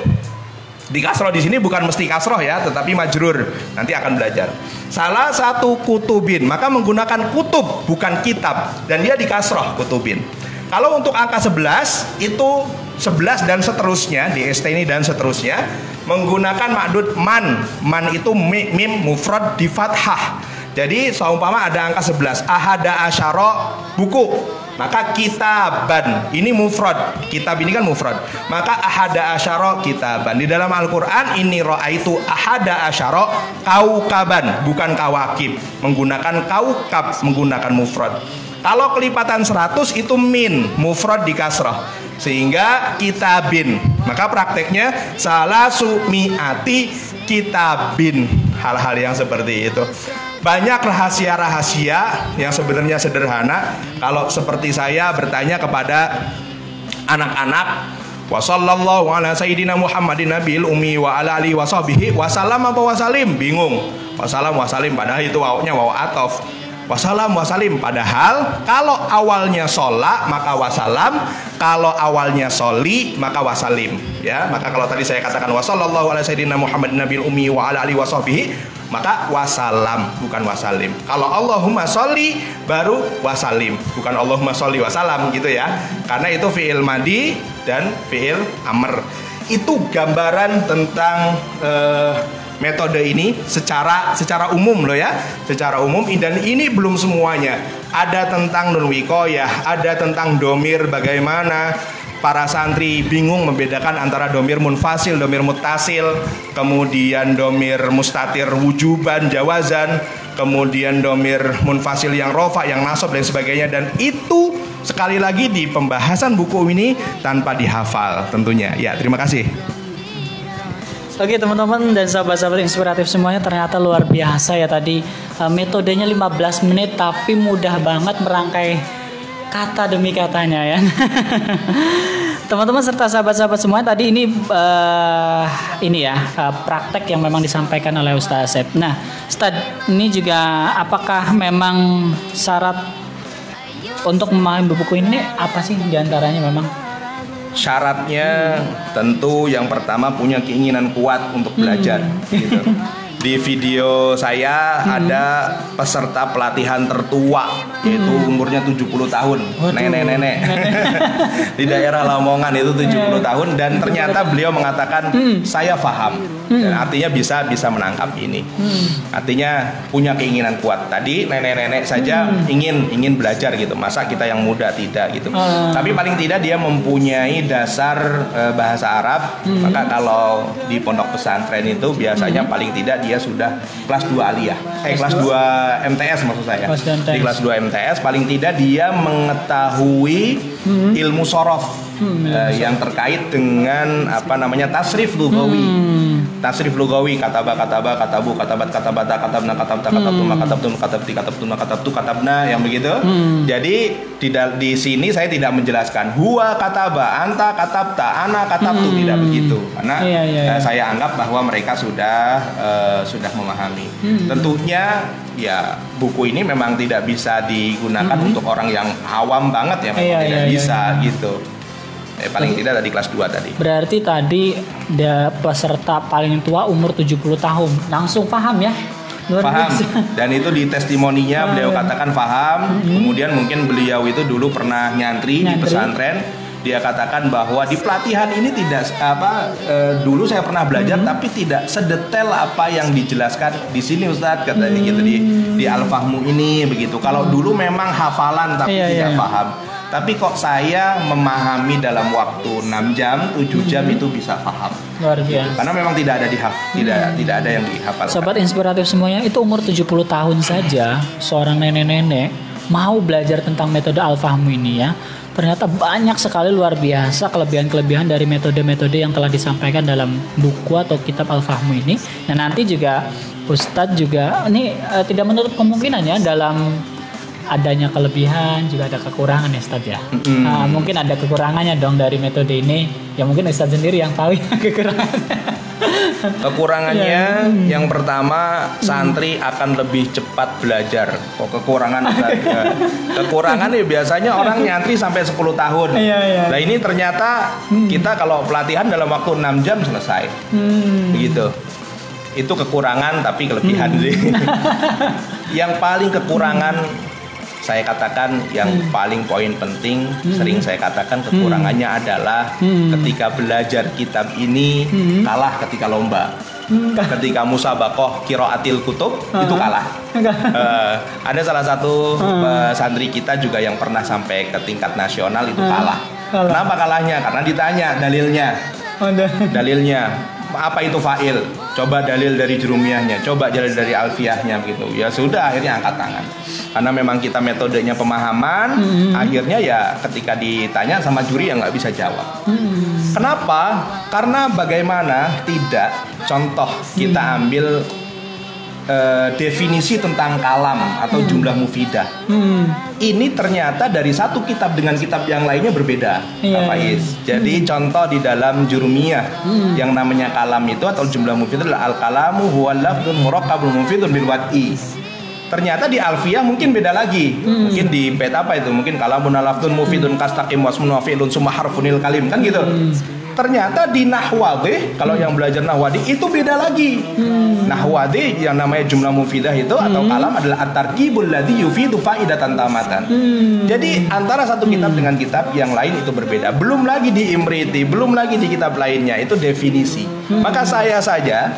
Di kasroh di sini bukan mesti kasroh ya, tetapi majrur. Nanti akan belajar. Salah satu kutubin, maka menggunakan kutub bukan kitab, dan dia di kasroh kutubin. Kalau untuk angka 11 itu 11 dan seterusnya, di ST ini dan seterusnya menggunakan makdud man. Man itu mim mufrad di fathah. Jadi seumpama ada angka 11, ahada asyara buku, maka kitaban ini mufrad, kitab ini kan mufrad, maka ahada asyara kitaban. Di dalam Al-Quran ini ra'aitu ahada asyara kaukaban, bukan kawakib, menggunakan kaukab, menggunakan mufrad. Kalau kelipatan 100 itu min, mufrad di kasrah, sehingga kitabin. Maka prakteknya salasu mi'ati kitabin. Hal-hal yang seperti itu. Banyak rahasia-rahasia yang sebenarnya sederhana. Kalau seperti saya bertanya kepada anak-anak, wa sallallahu ala sayyidina Muhammadin nabiyil ummi wa ala alihi wa sahbihi wasallam apa wasalim, bingung. Wasallam wasalim, padahal itu wawunya wawu atof. Wasallam wasalim, padahal kalau awalnya shola maka wasalam, kalau awalnya soli maka wasalim. Ya, maka kalau tadi saya katakan wa sallallahu ala sayyidina Muhammadin nabiyil ummi wa ala alihi wa sahbihi, maka wasalam, bukan wasalim. Kalau Allahumma sholli baru wasalim, bukan Allahumma sholli wasalam gitu ya. Karena itu fi'il madi dan fi'il amr. Itu gambaran tentang metode ini secara umum loh ya, secara umum. Dan ini belum semuanya. Ada tentang nun wiqayah, ada tentang domir, bagaimana para santri bingung membedakan antara domir munfasil, domir muttasil, kemudian domir mustatir wujuban, jawazan, kemudian domir munfasil yang rofa, yang nasab dan sebagainya. Dan itu sekali lagi di pembahasan buku ini tanpa dihafal tentunya. Ya, terima kasih. Oke teman-teman dan sahabat-sahabat inspiratif semuanya, ternyata luar biasa ya tadi. Metodenya 15 menit tapi mudah banget merangkai kata demi katanya ya. Teman-teman serta sahabat-sahabat semuanya, tadi ini praktek yang memang disampaikan oleh Ustaz Asep. Nah, Ustaz, ini juga apakah memang syarat untuk memahami buku ini apa sih diantaranya memang? Syaratnya tentu yang pertama punya keinginan kuat untuk belajar gitu. Di video saya ada peserta pelatihan tertua, yaitu umurnya 70 tahun. Nenek-nenek di daerah Lamongan itu 70 tahun. Dan ternyata beliau mengatakan saya paham. Dan artinya bisa menangkap ini. Artinya punya keinginan kuat. Tadi nenek-nenek saja ingin belajar gitu. Masa kita yang muda tidak gitu. Tapi paling tidak dia mempunyai dasar bahasa Arab. Maka kalau di pondok pesantren itu biasanya paling tidak dia sudah kelas 2 aliyah, kelas 2 MTS maksud saya. Di kelas 2 MTS paling tidak dia mengetahui ilmu sorof yang terkait dengan tasrif lugawi. Tasrif lugawi, katabu, katabat, katabata, katabna, katabta, katabtuma, katabtun, katabti, katabtuna, katabtu, katabna, yang begitu. Jadi di sini saya tidak menjelaskan huwa kataba, anta katabta, ana katabtu, tidak begitu. Karena saya anggap bahwa mereka sudah memahami. Tentunya ya buku ini memang tidak bisa digunakan untuk orang yang awam banget ya, memang tidak bisa gitu. Paling tidak ada di kelas 2 tadi. Berarti tadi peserta paling tua umur 70 tahun langsung paham ya? Paham. Dan itu di testimoninya beliau katakan paham. Kemudian mungkin beliau itu dulu pernah nyantri di pesantren. Dia katakan bahwa di pelatihan ini tidak dulu saya pernah belajar tapi tidak sedetail apa yang dijelaskan di sini Ustadz, katanya gitu di Al-Fahmu ini begitu. Kalau dulu memang hafalan tapi tidak paham. Tapi kok saya memahami dalam waktu 6 jam, 7 jam itu bisa paham. Luar biasa. Karena memang tidak ada yang dihafal. Sobat inspiratif semuanya, itu umur 70 tahun saja seorang nenek-nenek mau belajar tentang metode Al-Fahmu ini ya. Ternyata banyak sekali luar biasa kelebihan-kelebihan dari metode-metode yang telah disampaikan dalam buku atau kitab Al-Fahmu ini. Dan nanti juga Ustadz juga ini tidak menutup kemungkinan ya, dalam adanya kelebihan juga ada kekurangan ya Ustadz ya. Mungkin ada kekurangannya dong dari metode ini. Ya mungkin Ustadz sendiri yang tahu kekurangannya. Kekurangannya yang pertama, santri akan lebih cepat belajar. Kok kekurangan Ustadz? Kekurangan ya biasanya orang nyantri sampai 10 tahun. Nah ini ternyata kita kalau pelatihan dalam waktu 6 jam selesai. Begitu. Itu kekurangan tapi kelebihan sih. Yang paling kekurangan saya katakan yang paling poin penting, sering saya katakan kekurangannya adalah ketika belajar kitab ini kalah ketika lomba. Ketika musabaqah qiraatil kutub itu kalah. Ada salah satu santri kita juga yang pernah sampai ke tingkat nasional itu kalah. Kenapa kalahnya? Karena ditanya dalilnya apa itu fa'il? Coba dalil dari jurumiyahnya, coba dalil dari alfiyahnya gitu. Ya sudah, akhirnya angkat tangan. Karena memang kita metodenya pemahaman, akhirnya ya ketika ditanya sama juri ya nggak bisa jawab. Kenapa? Karena bagaimana tidak, contoh kita ambil definisi tentang kalam atau jumlah mufidah. Ini ternyata dari satu kitab dengan kitab yang lainnya berbeda. Faiz. Jadi contoh di dalam jurumiyah yang namanya kalam itu atau jumlah mufidah adalah al-kalamu huwa lafdzun murakkabun mufidun bil wad'i. ternyata di Alfiyah mungkin beda lagi. Mungkin di bait apa itu? Mungkin kalamun alaftun mufidun kastaqim wasmun wafilun summa harfunil kalim kan gitu. Ternyata di Nahwadih, kalau yang belajar Nahwadih itu beda lagi. Nahwadih yang namanya jumlah mufidah itu atau kalam adalah at-tarkibul ladzi yufidu faidatan tamatan. Jadi antara satu kitab dengan kitab yang lain itu berbeda. Belum lagi di Imriti, belum lagi di kitab lainnya itu definisi. Maka saya saja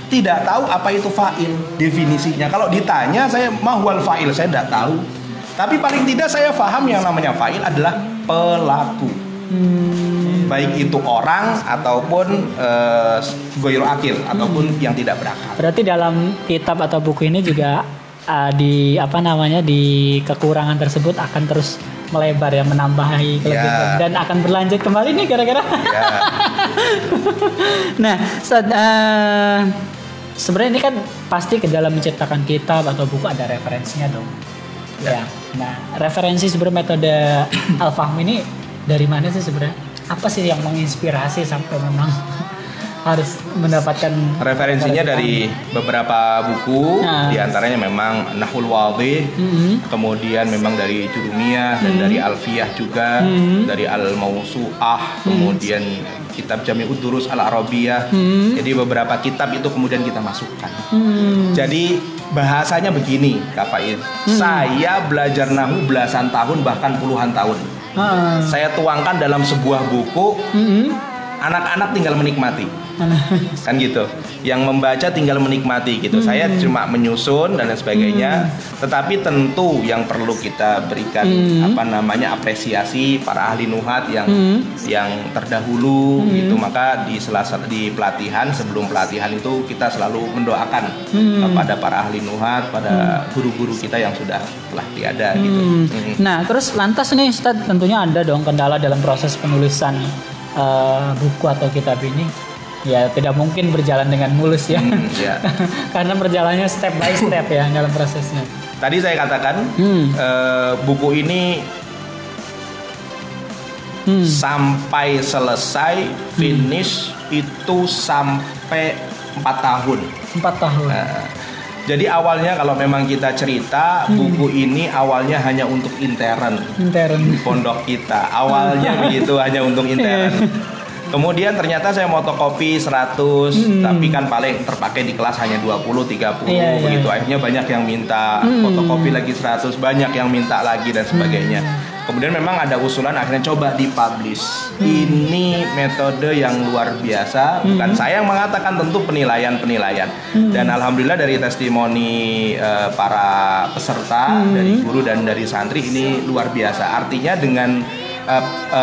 tidak tahu apa itu fa'il definisinya. Kalau ditanya saya mahwal fa'il, saya tidak tahu. Tapi paling tidak saya paham yang namanya fa'il adalah pelaku. Baik itu orang ataupun goyro akil ataupun yang tidak berakal. Berarti dalam kitab atau buku ini juga di kekurangan tersebut akan terus melebar ya, menambahi kelebihan dan akan berlanjut kembali nih gara-gara. Nah, sebenarnya ini kan pasti ke dalam menciptakan kitab atau buku ada referensinya dong. Ya. Nah, referensi sebenarnya metode Al-Fahmi ini dari mana sih sebenarnya? Apa sih yang menginspirasi sampai memang harus mendapatkan referensinya dari beberapa buku, diantaranya memang Nahwul Wadih, kemudian memang dari Jurumiyah dan dari Alfiyah juga, dari Al-Mawsu'ah, kemudian kitab Jami'ud Durus Al-Arabiyah. Jadi beberapa kitab itu kemudian kita masukkan. Jadi bahasanya begini, Kak Faiz. Saya belajar nahwu belasan tahun bahkan puluhan tahun. Saya tuangkan dalam sebuah buku, anak-anak tinggal menikmati, kan gitu. Yang membaca tinggal menikmati gitu. Saya cuma menyusun dan lain sebagainya. Tetapi tentu yang perlu kita berikan apresiasi para ahli nuhat yang terdahulu gitu. Maka di pelatihan, sebelum pelatihan itu kita selalu mendoakan kepada para ahli nuhat, pada guru-guru kita yang sudah telah tiada gitu. Nah, terus lantas nih Ustadz, tentunya ada dong kendala dalam proses penulisan buku atau kitab ini. Ya tidak mungkin berjalan dengan mulus ya. Karena berjalannya step by step ya dalam prosesnya. Tadi saya katakan buku ini sampai selesai finish itu sampai 4 tahun. 4 tahun. Jadi awalnya kalau memang kita cerita buku ini awalnya hanya untuk intern pondok kita. Awalnya begitu, hanya untuk intern. Kemudian ternyata saya motokopi 100, tapi kan paling terpakai di kelas hanya 20-30 begitu. Akhirnya banyak yang minta fotokopi lagi 100, banyak yang minta lagi dan sebagainya. Kemudian memang ada usulan akhirnya coba dipublish. Ini metode yang luar biasa. Bukan saya yang mengatakan, tentu penilaian. Dan alhamdulillah dari testimoni para peserta, dari guru dan dari santri ini luar biasa. Artinya dengan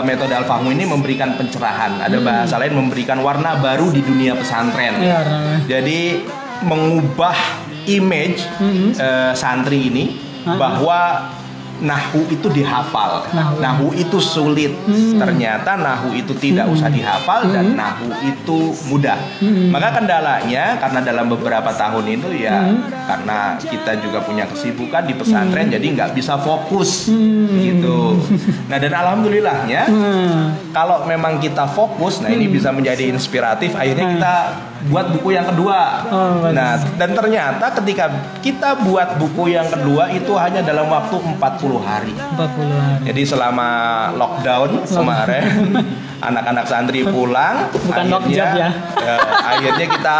metode Al-Fahmi ini memberikan pencerahan. Ada bahasa lain, memberikan warna baru di dunia pesantren. Jadi mengubah image santri ini bahwa nahwu itu dihafal, nahwu itu sulit. Ternyata nahwu itu tidak usah dihafal dan nahwu itu mudah. Maka kendalanya karena dalam beberapa tahun itu ya karena kita juga punya kesibukan di pesantren, jadi nggak bisa fokus gitu. Nah dan alhamdulillahnya kalau memang kita fokus, nah ini bisa menjadi inspiratif. Akhirnya kita buat buku yang kedua. Nah dan ternyata ketika kita buat buku yang kedua itu hanya dalam waktu 40 hari. Jadi selama lockdown kemarin anak-anak santri pulang, bukan lockdown ya. Akhirnya kita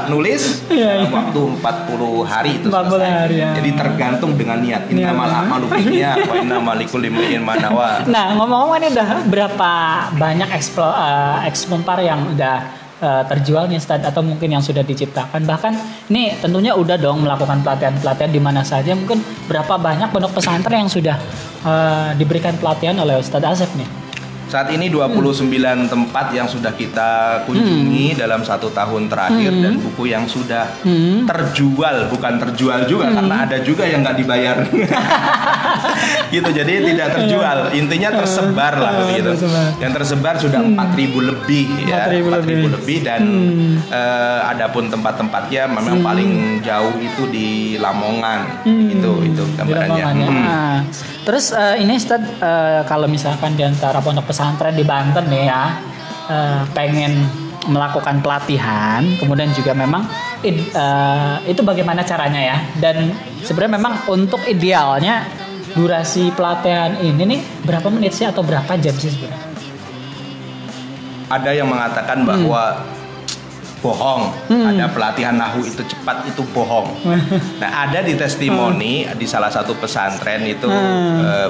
nulis dalam waktu 40 hari itu 40 hari ya. Jadi tergantung dengan niat. Innamal a'malu binniyat wa innamal likulli imri'in ma nawa. Nah, ngomong-ngomong ini udah berapa banyak eksemplar yang udah terjual nih Ustadz, atau mungkin yang sudah diciptakan? Bahkan ini tentunya udah dong melakukan pelatihan di mana saja. Mungkin berapa banyak pondok pesantren yang sudah diberikan pelatihan oleh Ustadz Asep nih? Saat ini 29 tempat yang sudah kita kunjungi dalam 1 tahun terakhir, dan buku yang sudah terjual, bukan terjual juga karena ada juga yang nggak dibayar. Gitu, jadi tidak terjual, intinya tersebar lah begitu. Yang tersebar sudah 4.000 lebih ya, 4.000 lebih, dan adapun tempat-tempatnya memang paling jauh itu di Lamongan, itu gambarannya. Terus ini Ustadz, kalau misalkan di antara pondok pesantren di Banten nih ya, pengen melakukan pelatihan, kemudian juga memang itu bagaimana caranya ya? Dan sebenarnya memang untuk idealnya durasi pelatihan ini nih berapa menit sih atau berapa jam sih sebenarnya? Ada yang mengatakan bahwa bohong, ada pelatihan nahu itu cepat, itu bohong. Nah, ada di testimoni di salah satu pesantren itu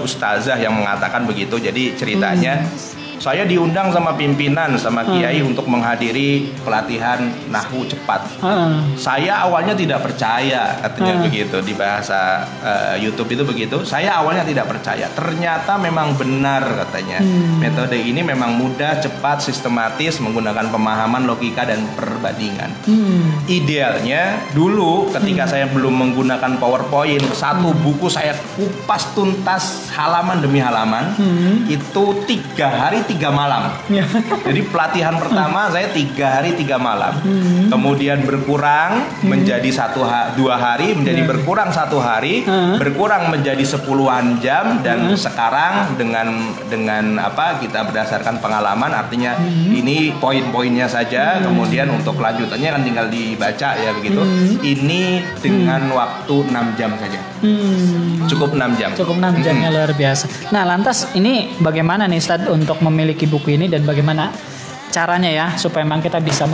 ustazah yang mengatakan begitu. Jadi ceritanya saya diundang sama pimpinan, sama kiai untuk menghadiri pelatihan nahu cepat. Saya awalnya tidak percaya, katanya begitu di bahasa YouTube itu begitu. Saya awalnya tidak percaya. Ternyata memang benar katanya. Metode ini memang mudah, cepat, sistematis, menggunakan pemahaman, logika dan perbandingan. Idealnya dulu ketika saya belum menggunakan PowerPoint, satu buku saya kupas tuntas halaman demi halaman. Itu 3 hari 3 malam. Jadi pelatihan pertama saya 3 hari 3 malam. Kemudian berkurang menjadi 2 hari, menjadi berkurang 1 hari, berkurang menjadi 10-an jam, dan sekarang dengan apa kita berdasarkan pengalaman, artinya ini poin-poinnya saja, kemudian untuk lanjutannya kan tinggal dibaca ya begitu. Ini dengan waktu 6 jam saja. Cukup 6 jam. Cukup 6 jamnya luar biasa. Nah, lantas ini bagaimana nih Ustadz untuk memiliki buku ini dan bagaimana caranya ya supaya memang kita bisa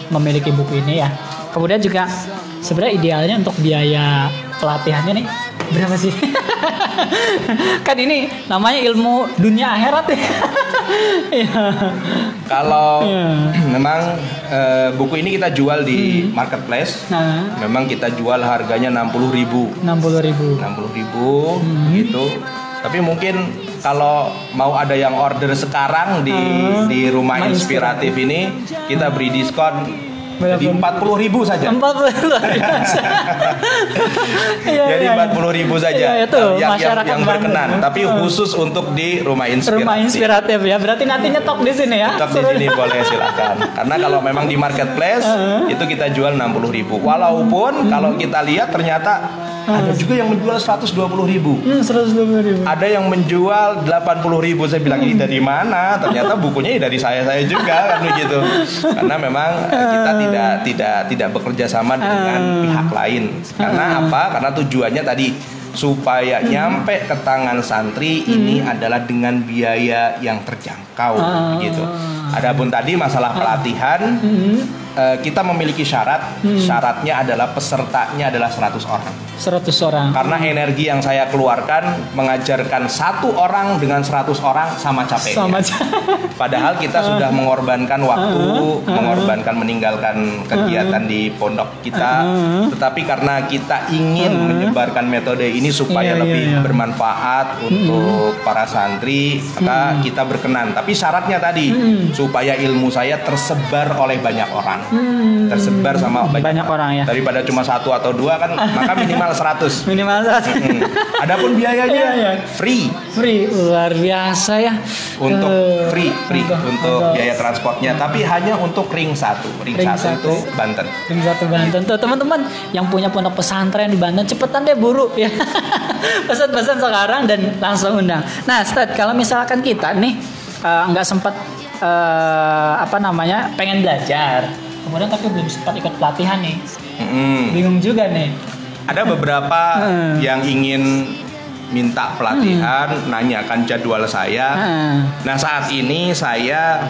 memiliki buku ini ya. Kemudian juga sebenarnya idealnya untuk biaya pelatihannya nih berapa sih? Kan ini namanya ilmu dunia akhirat ya. Kalau memang buku ini kita jual di marketplace, memang kita jual harganya 60.000. 60.000 gitu. Tapi mungkin kalau mau ada yang order sekarang di rumah inspiratif ini, kita beri diskon jadi 40.000 saja. 40.000 Jadi 40.000 saja. Itu yang berkenan. Tapi khusus untuk di rumah inspiratif. Rumah inspiratif ya. Berarti nanti nyetok di sini ya. Nyetok di sini boleh, silakan. Karena kalau memang di marketplace itu kita jual 60.000. Walaupun kalau kita lihat ternyata ada juga yang menjual 120.000. 120.000. Ada yang menjual 80.000. Saya bilang ini dari mana? Ternyata bukunya dari saya juga kan begitu. Karena memang kita tidak bekerja sama dengan pihak lain. Karena apa? Karena tujuannya tadi supaya nyampe ke tangan santri ini adalah dengan biaya yang terjangkau begitu. Adapun tadi masalah pelatihan, kita memiliki syaratnya adalah pesertanya adalah 100 orang. 100 orang. Karena energi yang saya keluarkan mengajarkan 1 orang dengan 100 orang sama capeknya. Padahal kita sudah mengorbankan waktu, mengorbankan meninggalkan kegiatan di pondok kita, tetapi karena kita ingin menyebarkan metode ini supaya lebih bermanfaat untuk para santri, maka kita berkenan. Tapi syaratnya tadi supaya ilmu saya tersebar oleh banyak orang. Tersebar sama banyak orang ya. Daripada cuma 1 atau 2 kan, maka minimal 100. Minimal 100. Adapun biayanya free. Luar biasa ya. Untuk free untuk biaya transportnya, tapi hanya untuk ring 1 itu Banten. Ring 1 Banten. Tuh teman-teman yang punya pondok pesantren di Banten, cepetan deh buru ya. Pesan-pesan sekarang dan langsung undang. Nah, Ustadz, kalau misalkan kita nih nggak sempat pengen belajar, kemudian tapi belum sempat ikut pelatihan nih, bingung juga nih. Ada beberapa yang ingin minta pelatihan, nanyakan jadwal saya. Nah, saat ini saya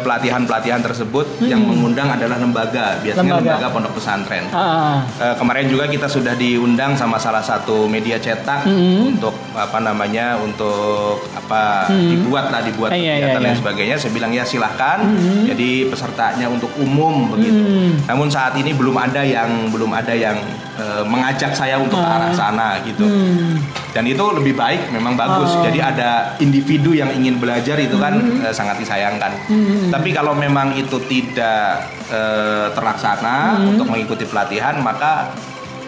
pelatihan-pelatihan tersebut yang mengundang adalah biasanya lembaga pondok pesantren. Kemarin juga kita sudah diundang sama salah satu media cetak untuk dibuat kegiatan dan sebagainya. Saya bilang ya silahkan. Jadi pesertanya untuk umum begitu. Namun saat ini belum ada yang mengajak saya untuk ke arah sana gitu. Dan itu lebih baik, memang bagus. Jadi ada individu yang ingin belajar itu kan sangat disayangkan. Tapi kalau memang itu tidak terlaksana untuk mengikuti pelatihan, maka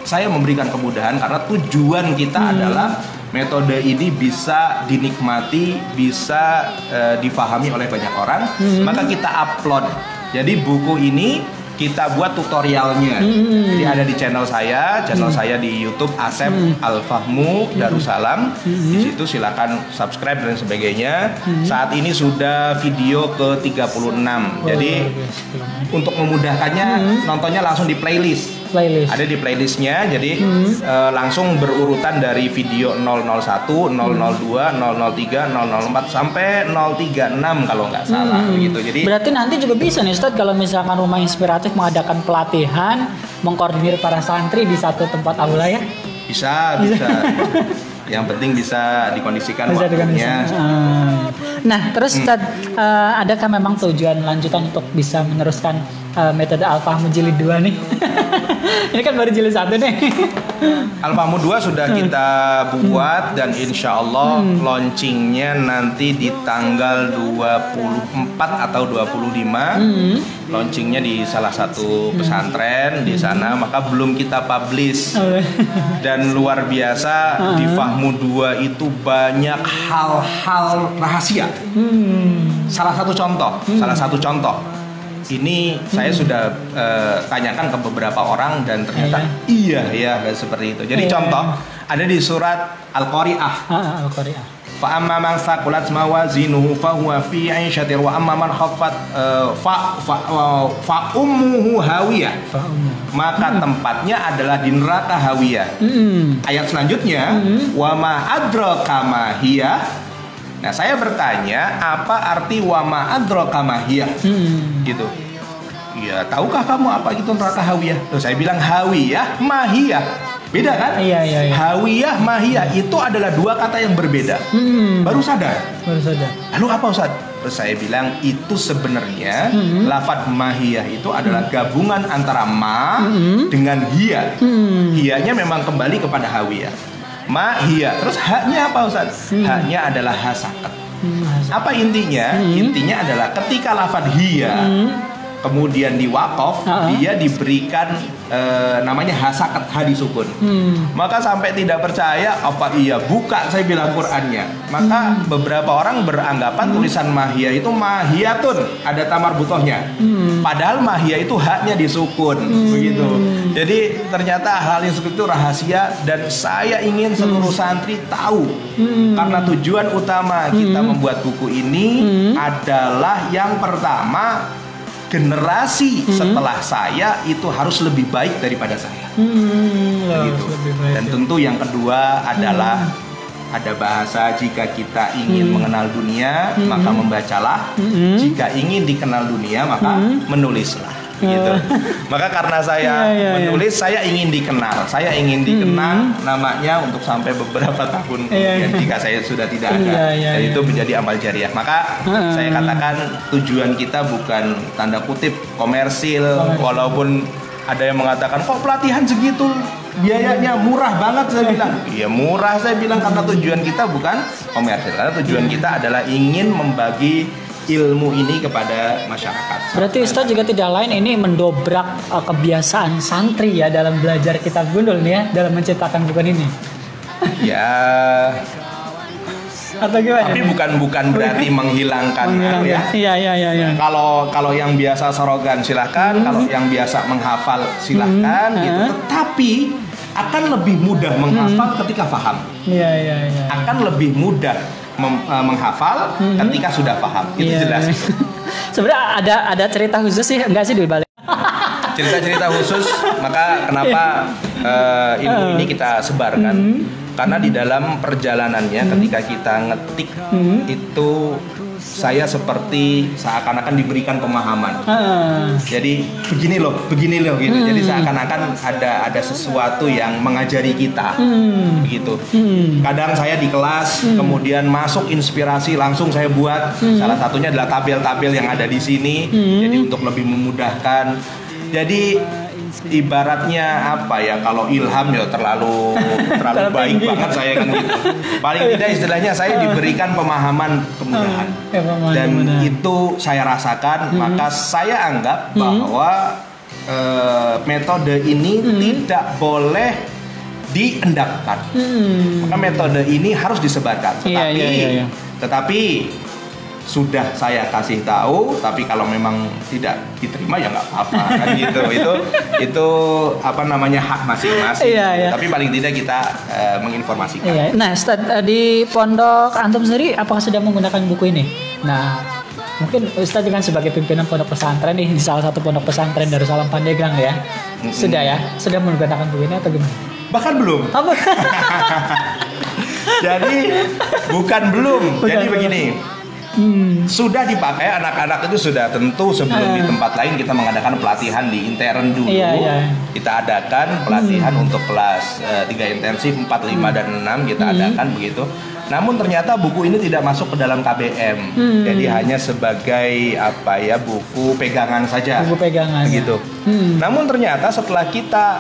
saya memberikan kemudahan karena tujuan kita adalah metode ini bisa dinikmati, bisa difahami oleh banyak orang. Maka kita upload. Jadi buku ini kita buat tutorialnya. Jadi ada di channel saya di YouTube Asep Al-Fahmu Darussalam. Di situ silakan subscribe dan sebagainya. Saat ini sudah video ke 36. Jadi untuk memudahkannya nontonnya langsung di playlist. Ada di playlistnya, jadi langsung berurutan dari video 001, 002, 003, 004 sampai 036 kalau nggak salah gitu. Jadi berarti nanti juga bisa nih Ustadz kalau misalkan Rumah Inspiratif mengadakan pelatihan, mengkoordinir para santri di satu tempat aula ya? Bisa. Yang penting bisa dikondisikan waktunya. Nah, terus Ustadz, adakah memang tujuan lanjutan untuk bisa meneruskan metode Al-Fahmu jilid 2 nih? Ini kan baru jilid 1 nih. Al-Fahmu 2 sudah kita buat dan insya Allah launchingnya nanti di tanggal 24 atau 25. Launchingnya di salah satu pesantren di sana, maka belum kita publish. Dan luar biasa di Fahmu 2 itu banyak hal-hal rahasia. Salah satu contoh. Ini saya sudah tanyakan ke beberapa orang dan ternyata iya seperti itu. Jadi contoh ada di surat Al-Qari'ah. Fa amma man saqulat mawazinuhu fa huwa fi 'ishatin wa amma man khaffat fa ummuhu hawiyah. Maka tempatnya adalah di neraka hawiyah. Ayat selanjutnya wa ma adraka ma hiya. Nah, saya bertanya, apa arti wa ma adraka ma hiya? Gitu. Ya, tahukah kamu apa itu neraka hawiyah? Terus saya bilang hawiyah, mahiyah. Beda kan? Iya. Hawiyah, mahiyah itu adalah dua kata yang berbeda. Baru sadar. Lalu apa Ustaz? Terus saya bilang itu sebenarnya lafadz mahiyah itu adalah gabungan antara ma dengan hiya. Hiyanya memang kembali kepada hawiyah. Mahiyah. Terus haknya apa Ustaz? Haknya adalah hasakat. Apa intinya? Intinya adalah ketika lafadz hiya kemudian diwaqaf, dia diberikan namanya hasakat, hadisukun. Maka sampai tidak percaya, apa iya buka saya bilang Qur'annya. Maka beberapa orang beranggapan tulisan mahiyah itu mahiyatun, ada tamar butohnya. Padahal mahiyah itu haknya disukun, begitu. Jadi ternyata hal yang seperti itu rahasia dan saya ingin seluruh santri tahu. Karena tujuan utama kita membuat buku ini adalah yang pertama, generasi setelah saya itu harus lebih baik daripada saya. Begitu. Dan tentu yang kedua adalah ada bahasa, jika kita ingin mengenal dunia maka membacalah, jika ingin dikenal dunia maka menulislah. Gitu. Maka karena saya menulis, saya ingin dikenal, namanya untuk sampai beberapa tahun kemudian jika saya sudah tidak ada, dan itu menjadi amal jariah. Maka saya katakan tujuan kita bukan tanda kutip komersil, walaupun ada yang mengatakan kok pelatihan segitu biayanya murah banget, saya bilang iya murah, saya bilang karena tujuan kita bukan komersil, karena tujuan kita adalah ingin membagi ilmu ini kepada masyarakat. Berarti Ustaz juga tidak lain ini mendobrak kebiasaan santri ya dalam belajar kitab gundul nih ya, dalam menciptakan buku ini. Ya. Atau gimana? Tapi bukan berarti menghilangkan ya. Iya. Kalau yang biasa sorogan silahkan, kalau yang biasa menghafal silahkan gitu. Tetapi akan lebih mudah menghafal ketika paham. Iya. Akan lebih mudah menghafal ketika sudah paham. Itu jelas. Sebenarnya ada cerita khusus sih, enggak sih di balik? Cerita-cerita khusus, maka kenapa ilmu ini kita sebarkan? Karena di dalam perjalanannya ketika kita ngetik itu saya seperti seakan-akan diberikan pemahaman. Jadi begini loh gitu. Jadi seakan-akan ada sesuatu yang mengajari kita. Begitu. Kadang saya di kelas kemudian masuk inspirasi langsung saya buat. Salah satunya adalah tabel-tabel yang ada di sini. Jadi untuk lebih memudahkan. Jadi ibaratnya apa ya, kalau ilham ya terlalu baik banget saya kan gitu. Paling tidak istilahnya saya diberikan pemahaman kemudahan dan itu saya rasakan, maka saya anggap bahwa metode ini tidak boleh diendapkan. Maka metode ini harus disebarkan. Tetapi sudah saya kasih tahu, tapi kalau memang tidak diterima ya nggak apa-apa kan gitu. Itu apa namanya, hak masing-masing. Iya. Tapi paling tidak kita menginformasikan. Iya. Nah, Ustaz, di pondok antum sendiri apakah sudah menggunakan buku ini? Nah, mungkin Ustaz kan sebagai pimpinan pondok pesantren nih di salah satu pondok pesantren Darussalam Pandeglang ya. Sudah menggunakan buku ini atau gimana? Bahkan belum. Jadi Jadi begini. Sudah dipakai, anak-anak itu sudah tentu sebelum di tempat lain kita mengadakan pelatihan di intern dulu. Kita adakan pelatihan untuk kelas 3 intensif, 4, 5 dan 6 kita adakan begitu. Namun ternyata buku ini tidak masuk ke dalam KBM. Jadi hanya sebagai buku pegangan saja. Buku pegangan. Begitu. Namun ternyata setelah kita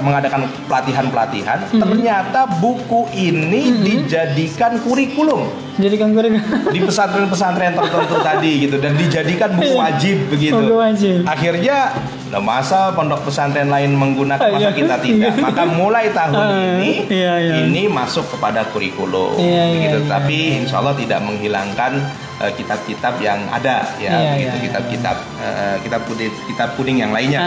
mengadakan pelatihan-pelatihan, ternyata buku ini dijadikan kurikulum. Di pesantren-pesantren tertentu tadi gitu, dan dijadikan buku wajib begitu. Akhirnya masa pondok pesantren lain menggunakan, masa kita tidak. Maka mulai tahun ini masuk kepada kurikulum begitu. Tapi insya Allah tidak menghilangkan kitab-kitab yang ada kitab kuning yang lainnya.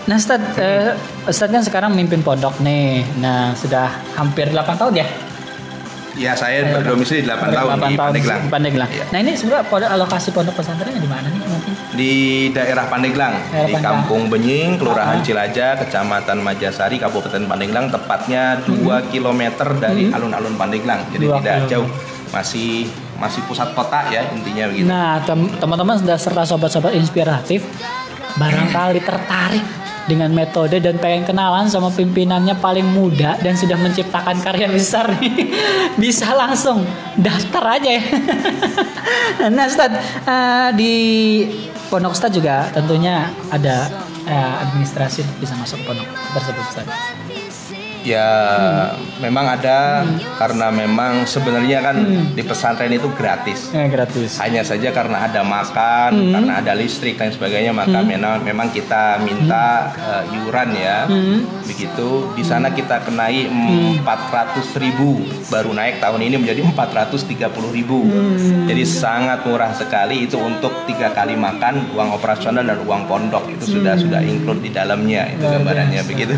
Nah, Ustaz kan sekarang memimpin pondok nih. Nah, sudah hampir 8 tahun ya? Ya, saya berdomisili 8 tahun di Pandeglang. Ya. Nah, ini sebenarnya alokasi pondok pesantrennya di mana nih mungkin? Di daerah Pandeglang, di Kampung Benying, Kelurahan Cilaja, Kecamatan Majasari, Kabupaten Pandeglang, tepatnya 2 km dari alun-alun Pandeglang. Jadi tidak jauh. Masih pusat kota ya, intinya begitu. Nah, teman-teman serta sobat-sobat inspiratif barangkali tertarik dengan metode dan pengen kenalan sama pimpinannya paling muda dan sudah menciptakan karya besar nih, bisa langsung daftar aja ya. Nah, Ustaz, di pondok Ustaz juga tentunya ada administrasi untuk bisa masuk ke pondok tersebut, Ustaz. Ya, memang ada, karena memang sebenarnya kan di pesantren itu gratis. Gratis. Hanya saja karena ada makan, karena ada listrik dan sebagainya, maka memang kita minta iuran ya. Begitu. Di sana kita kenai 400.000, baru naik tahun ini menjadi 430.000. Jadi sangat murah sekali, itu untuk 3 kali makan, uang operasional dan uang pondok itu sudah include di dalamnya, itu gambarannya begitu.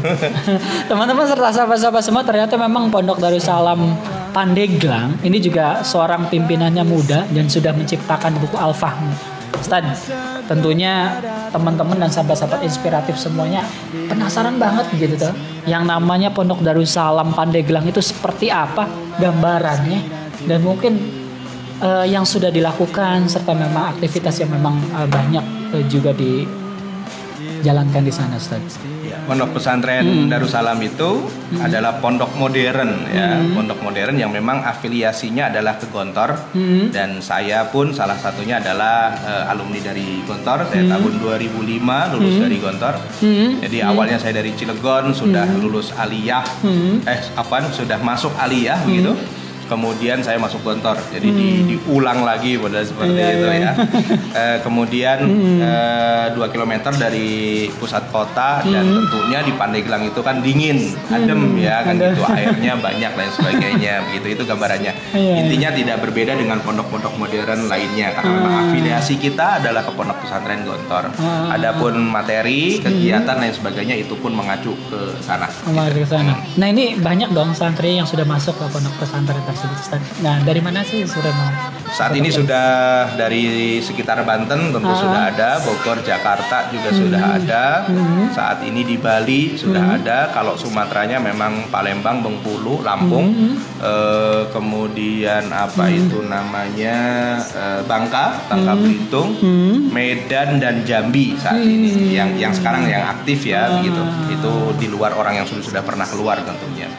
Teman-teman serta sahabat-sahabat semua, ternyata memang Pondok Darussalam Pandeglang ini juga seorang pimpinannya muda dan sudah menciptakan buku Al-Fahm. Ustaz, tentunya teman-teman dan sahabat-sahabat inspiratif semuanya penasaran banget gitu tuh. Yang namanya Pondok Darussalam Pandeglang itu seperti apa gambarannya, dan mungkin yang sudah dilakukan serta memang aktivitas yang memang banyak juga dijalankan di sana, Ustaz. Pondok pesantren Darussalam itu adalah pondok modern ya, pondok modern yang memang afiliasinya adalah ke Gontor, dan saya pun salah satunya adalah alumni dari Gontor. Saya tahun 2005 lulus dari Gontor. Jadi awalnya saya dari Cilegon, sudah lulus aliyah, sudah masuk aliyah begitu. Kemudian saya masuk Gontor, jadi diulang lagi pada seperti itu ya. Kemudian 2 km dari pusat kota, dan tentunya di Pandeglang itu kan dingin, adem ya kan gitu, airnya banyak dan sebagainya begitu. Itu gambarannya. Intinya tidak berbeda dengan pondok-pondok modern lainnya, karena memang afiliasi kita adalah ke pondok pesantren Gontor. Adapun materi, kegiatan dan sebagainya itu pun mengacu ke sana. Nah, ini banyak dong santri yang sudah masuk ke pondok pesantren tersebut. Nah, dari mana sih sudah mau? Saat ini sudah dari sekitar Banten tentu sudah ada, Bogor, Jakarta juga sudah ada. Saat ini di Bali sudah ada. Kalau Sumateranya memang Palembang, Bengkulu, Lampung, kemudian itu namanya Bangka Belitung, Medan dan Jambi saat ini. Yang sekarang yang aktif ya begitu. Itu di luar orang yang sudah pernah keluar tentunya.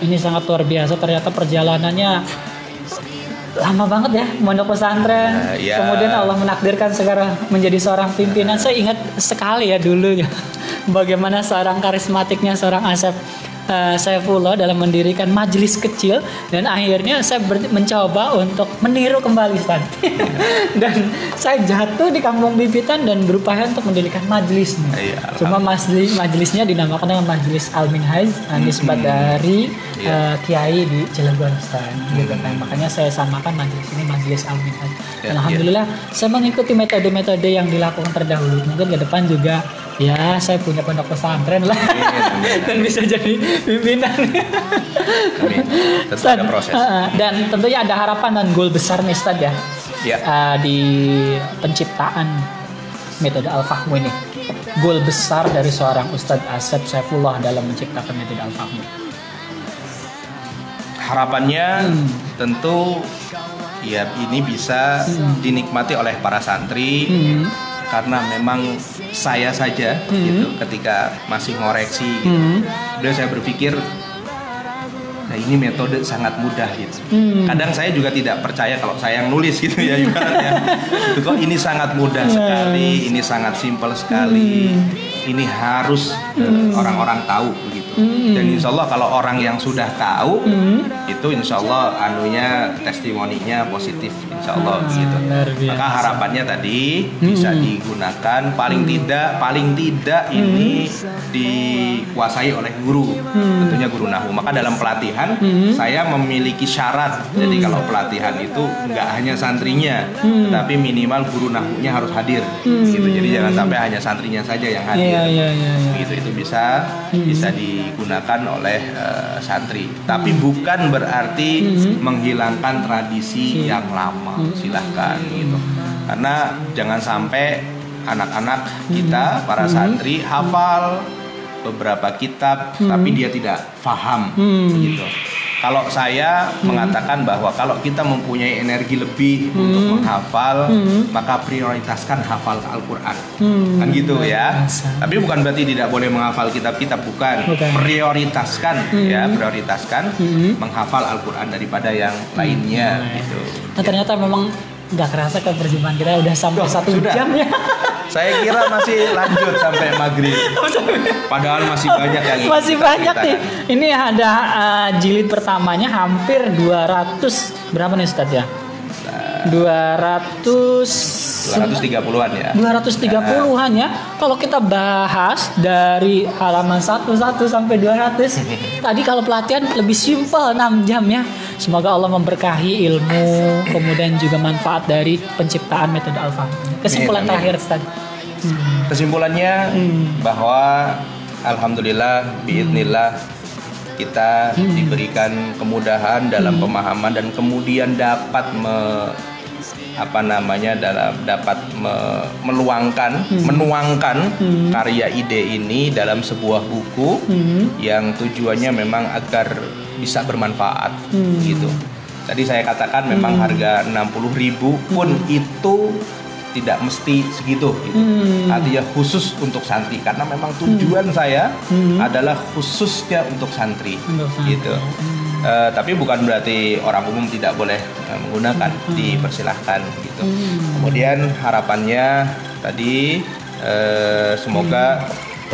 Ini sangat luar biasa, ternyata perjalanannya lama banget ya, pondok pesantren. Kemudian Allah menakdirkan sekarang menjadi seorang pimpinan. Saya ingat sekali ya dulu ya, bagaimana seorang karismatiknya seorang Asep Saifullah dalam mendirikan majelis kecil, dan akhirnya saya mencoba untuk meniru kembali Ustaz. Dan saya jatuh di Kampung Bibitan dan berupaya untuk mendirikan majelisnya. Cuma majelisnya dinamakan dengan Majelis Al-Minhaj, nisbat dari kiai di Cilegon Ustaz. Gitu kan. Makanya saya samakan majelis ini Majelis Al-Minhaj. Dan alhamdulillah saya mengikuti metode-metode yang dilakukan terdahulu. Mungkin ke depan juga ya saya punya pondok pesantren lah. Dan bisa jadi pimpinan. Amin. Tentu ada proses. Dan tentunya ada harapan dan goal besar nih Ustaz ya. Di penciptaan metode Al-Fahmu ini. Goal besar dari seorang Ustadz Asep Saifullah dalam menciptakan metode Al-Fahmu. Harapannya tentu ya ini bisa dinikmati oleh para santri, karena memang saya saja gitu ketika masih ngoreksi gitu. Udah saya berpikir nah ini metode sangat mudah gitu. Kadang saya juga tidak percaya kalau saya yang nulis gitu ya ibaratnya. Itu kok ini sangat mudah sekali, ini sangat simpel sekali. Ini harus orang-orang tahu begitu. Dan insya Allah kalau orang yang sudah tahu itu insya Allah anunya testimoninya positif insya Allah begitu. Maka harapannya tadi bisa digunakan paling tidak ini dikuasai oleh guru, tentunya guru nahwu. Maka dalam pelatihan saya memiliki syarat. Jadi kalau pelatihan itu nggak hanya santrinya, tetapi minimal guru nahwunya harus hadir gitu. Jadi jangan sampai hanya santrinya saja yang hadir. Gitu, itu bisa digunakan oleh santri. Tapi bukan berarti menghilangkan tradisi yang lama. Silahkan gitu. Karena jangan sampai anak-anak kita para santri hafal beberapa kitab tapi dia tidak paham gitu. Kalau saya mengatakan bahwa kalau kita mempunyai energi lebih untuk menghafal, maka prioritaskan hafal Al-Quran. Kan gitu ya. Tapi bukan berarti tidak boleh menghafal kitab-kitab, bukan. Prioritaskan menghafal Al-Quran daripada yang lainnya gitu. Nah ternyata memang nggak kerasa keberjumpaan kita udah sampai 1 jam ya. Saya kira masih lanjut sampai maghrib. Padahal masih banyak yang masih banyak nih. Ini ada jilid pertamanya hampir 200 berapa nih Ustadz ya? 230-an ya. 230-an ya. Kalau kita bahas dari halaman 1 sampai 200. Tadi kalau pelatihan lebih simpel 6 jam ya. Semoga Allah memberkahi ilmu, kemudian juga manfaat dari penciptaan metode Al-Fahmu. Kesimpulan terakhir Ustaz. Kesimpulannya bahwa alhamdulillah biidznillah kita diberikan kemudahan dalam pemahaman dan kemudian dapat menuangkan karya ide ini dalam sebuah buku yang tujuannya memang agar bisa bermanfaat gitu. Tadi saya katakan memang harga 60.000 pun itu tidak mesti segitu gitu. Artinya khusus untuk santri karena memang tujuan saya adalah khususnya untuk santri gitu. Tapi bukan berarti orang umum tidak boleh menggunakan, dipersilahkan gitu. Kemudian harapannya tadi semoga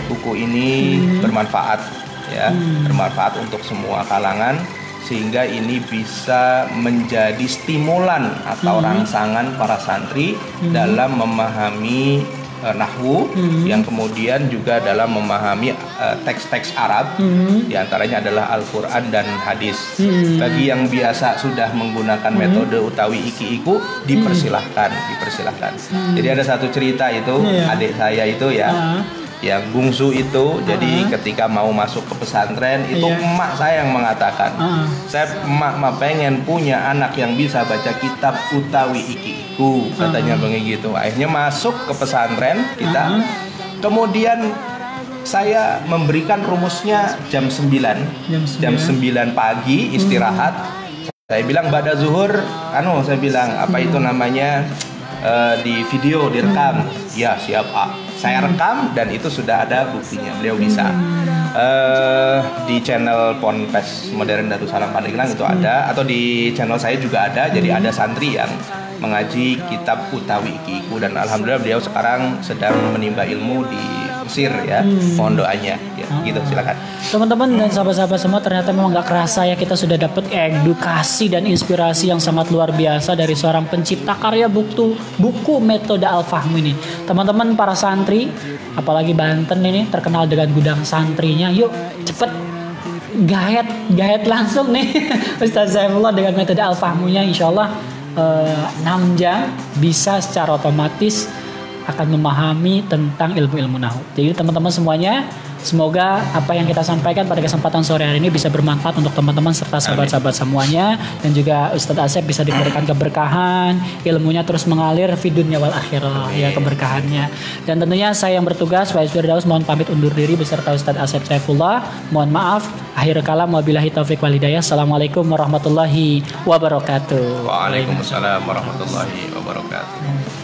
buku ini bermanfaat ya, bermanfaat untuk semua kalangan sehingga ini bisa menjadi stimulan atau rangsangan para santri dalam memahami nahwu yang kemudian juga dalam memahami teks-teks Arab diantaranya adalah Al-Quran dan hadis. Bagi yang biasa sudah menggunakan metode utawi iki-iku dipersilahkan. Jadi ada satu cerita itu adik saya itu ya yang bungsu itu jadi ketika mau masuk ke pesantren itu emak saya yang mengatakan saya emak pengen punya anak yang bisa baca kitab utawi ikiku katanya begitu. Akhirnya masuk ke pesantren kita kemudian saya memberikan rumusnya jam 9 pagi istirahat. Saya bilang ba'da zuhur saya bilang apa itu namanya di video direkam. Ya siap saya rekam dan itu sudah ada buktinya beliau bisa. Di channel Ponpes Modern Darussalam Pandeglang itu ada, atau di channel saya juga ada. Jadi ada santri yang mengaji kitab utawi ikiku dan alhamdulillah beliau sekarang sedang menimba ilmu di Mesir ya. Mohon doanya ya. Gitu silakan. Teman-teman dan sahabat-sahabat semua, ternyata memang nggak kerasa ya kita sudah dapat edukasi dan inspirasi yang sangat luar biasa dari seorang pencipta karya buku metode Al-Fahmi ini. Teman-teman para santri, apalagi Banten ini terkenal dengan gudang santrinya. Yuk cepet gaet langsung nih Ustaz Saifullah dengan metode Al-Fahmunya, insya Allah 6 jam bisa secara otomatis akan memahami tentang ilmu-ilmu nahwu. Jadi teman-teman semuanya, semoga apa yang kita sampaikan pada kesempatan sore hari ini bisa bermanfaat untuk teman-teman serta sahabat-sahabat semuanya, dan juga Ustadz Asep bisa diberikan keberkahan, ilmunya terus mengalir fi dunya wal akhirah ya, keberkahannya. Dan tentunya saya yang bertugas Faiz Firdaus mohon pamit undur diri beserta Ustadz Asep Saifullah. Mohon maaf, akhir kalam wabillahi taufik wal hidayah. Assalamualaikum warahmatullahi wabarakatuh. Waalaikumsalam warahmatullahi wabarakatuh.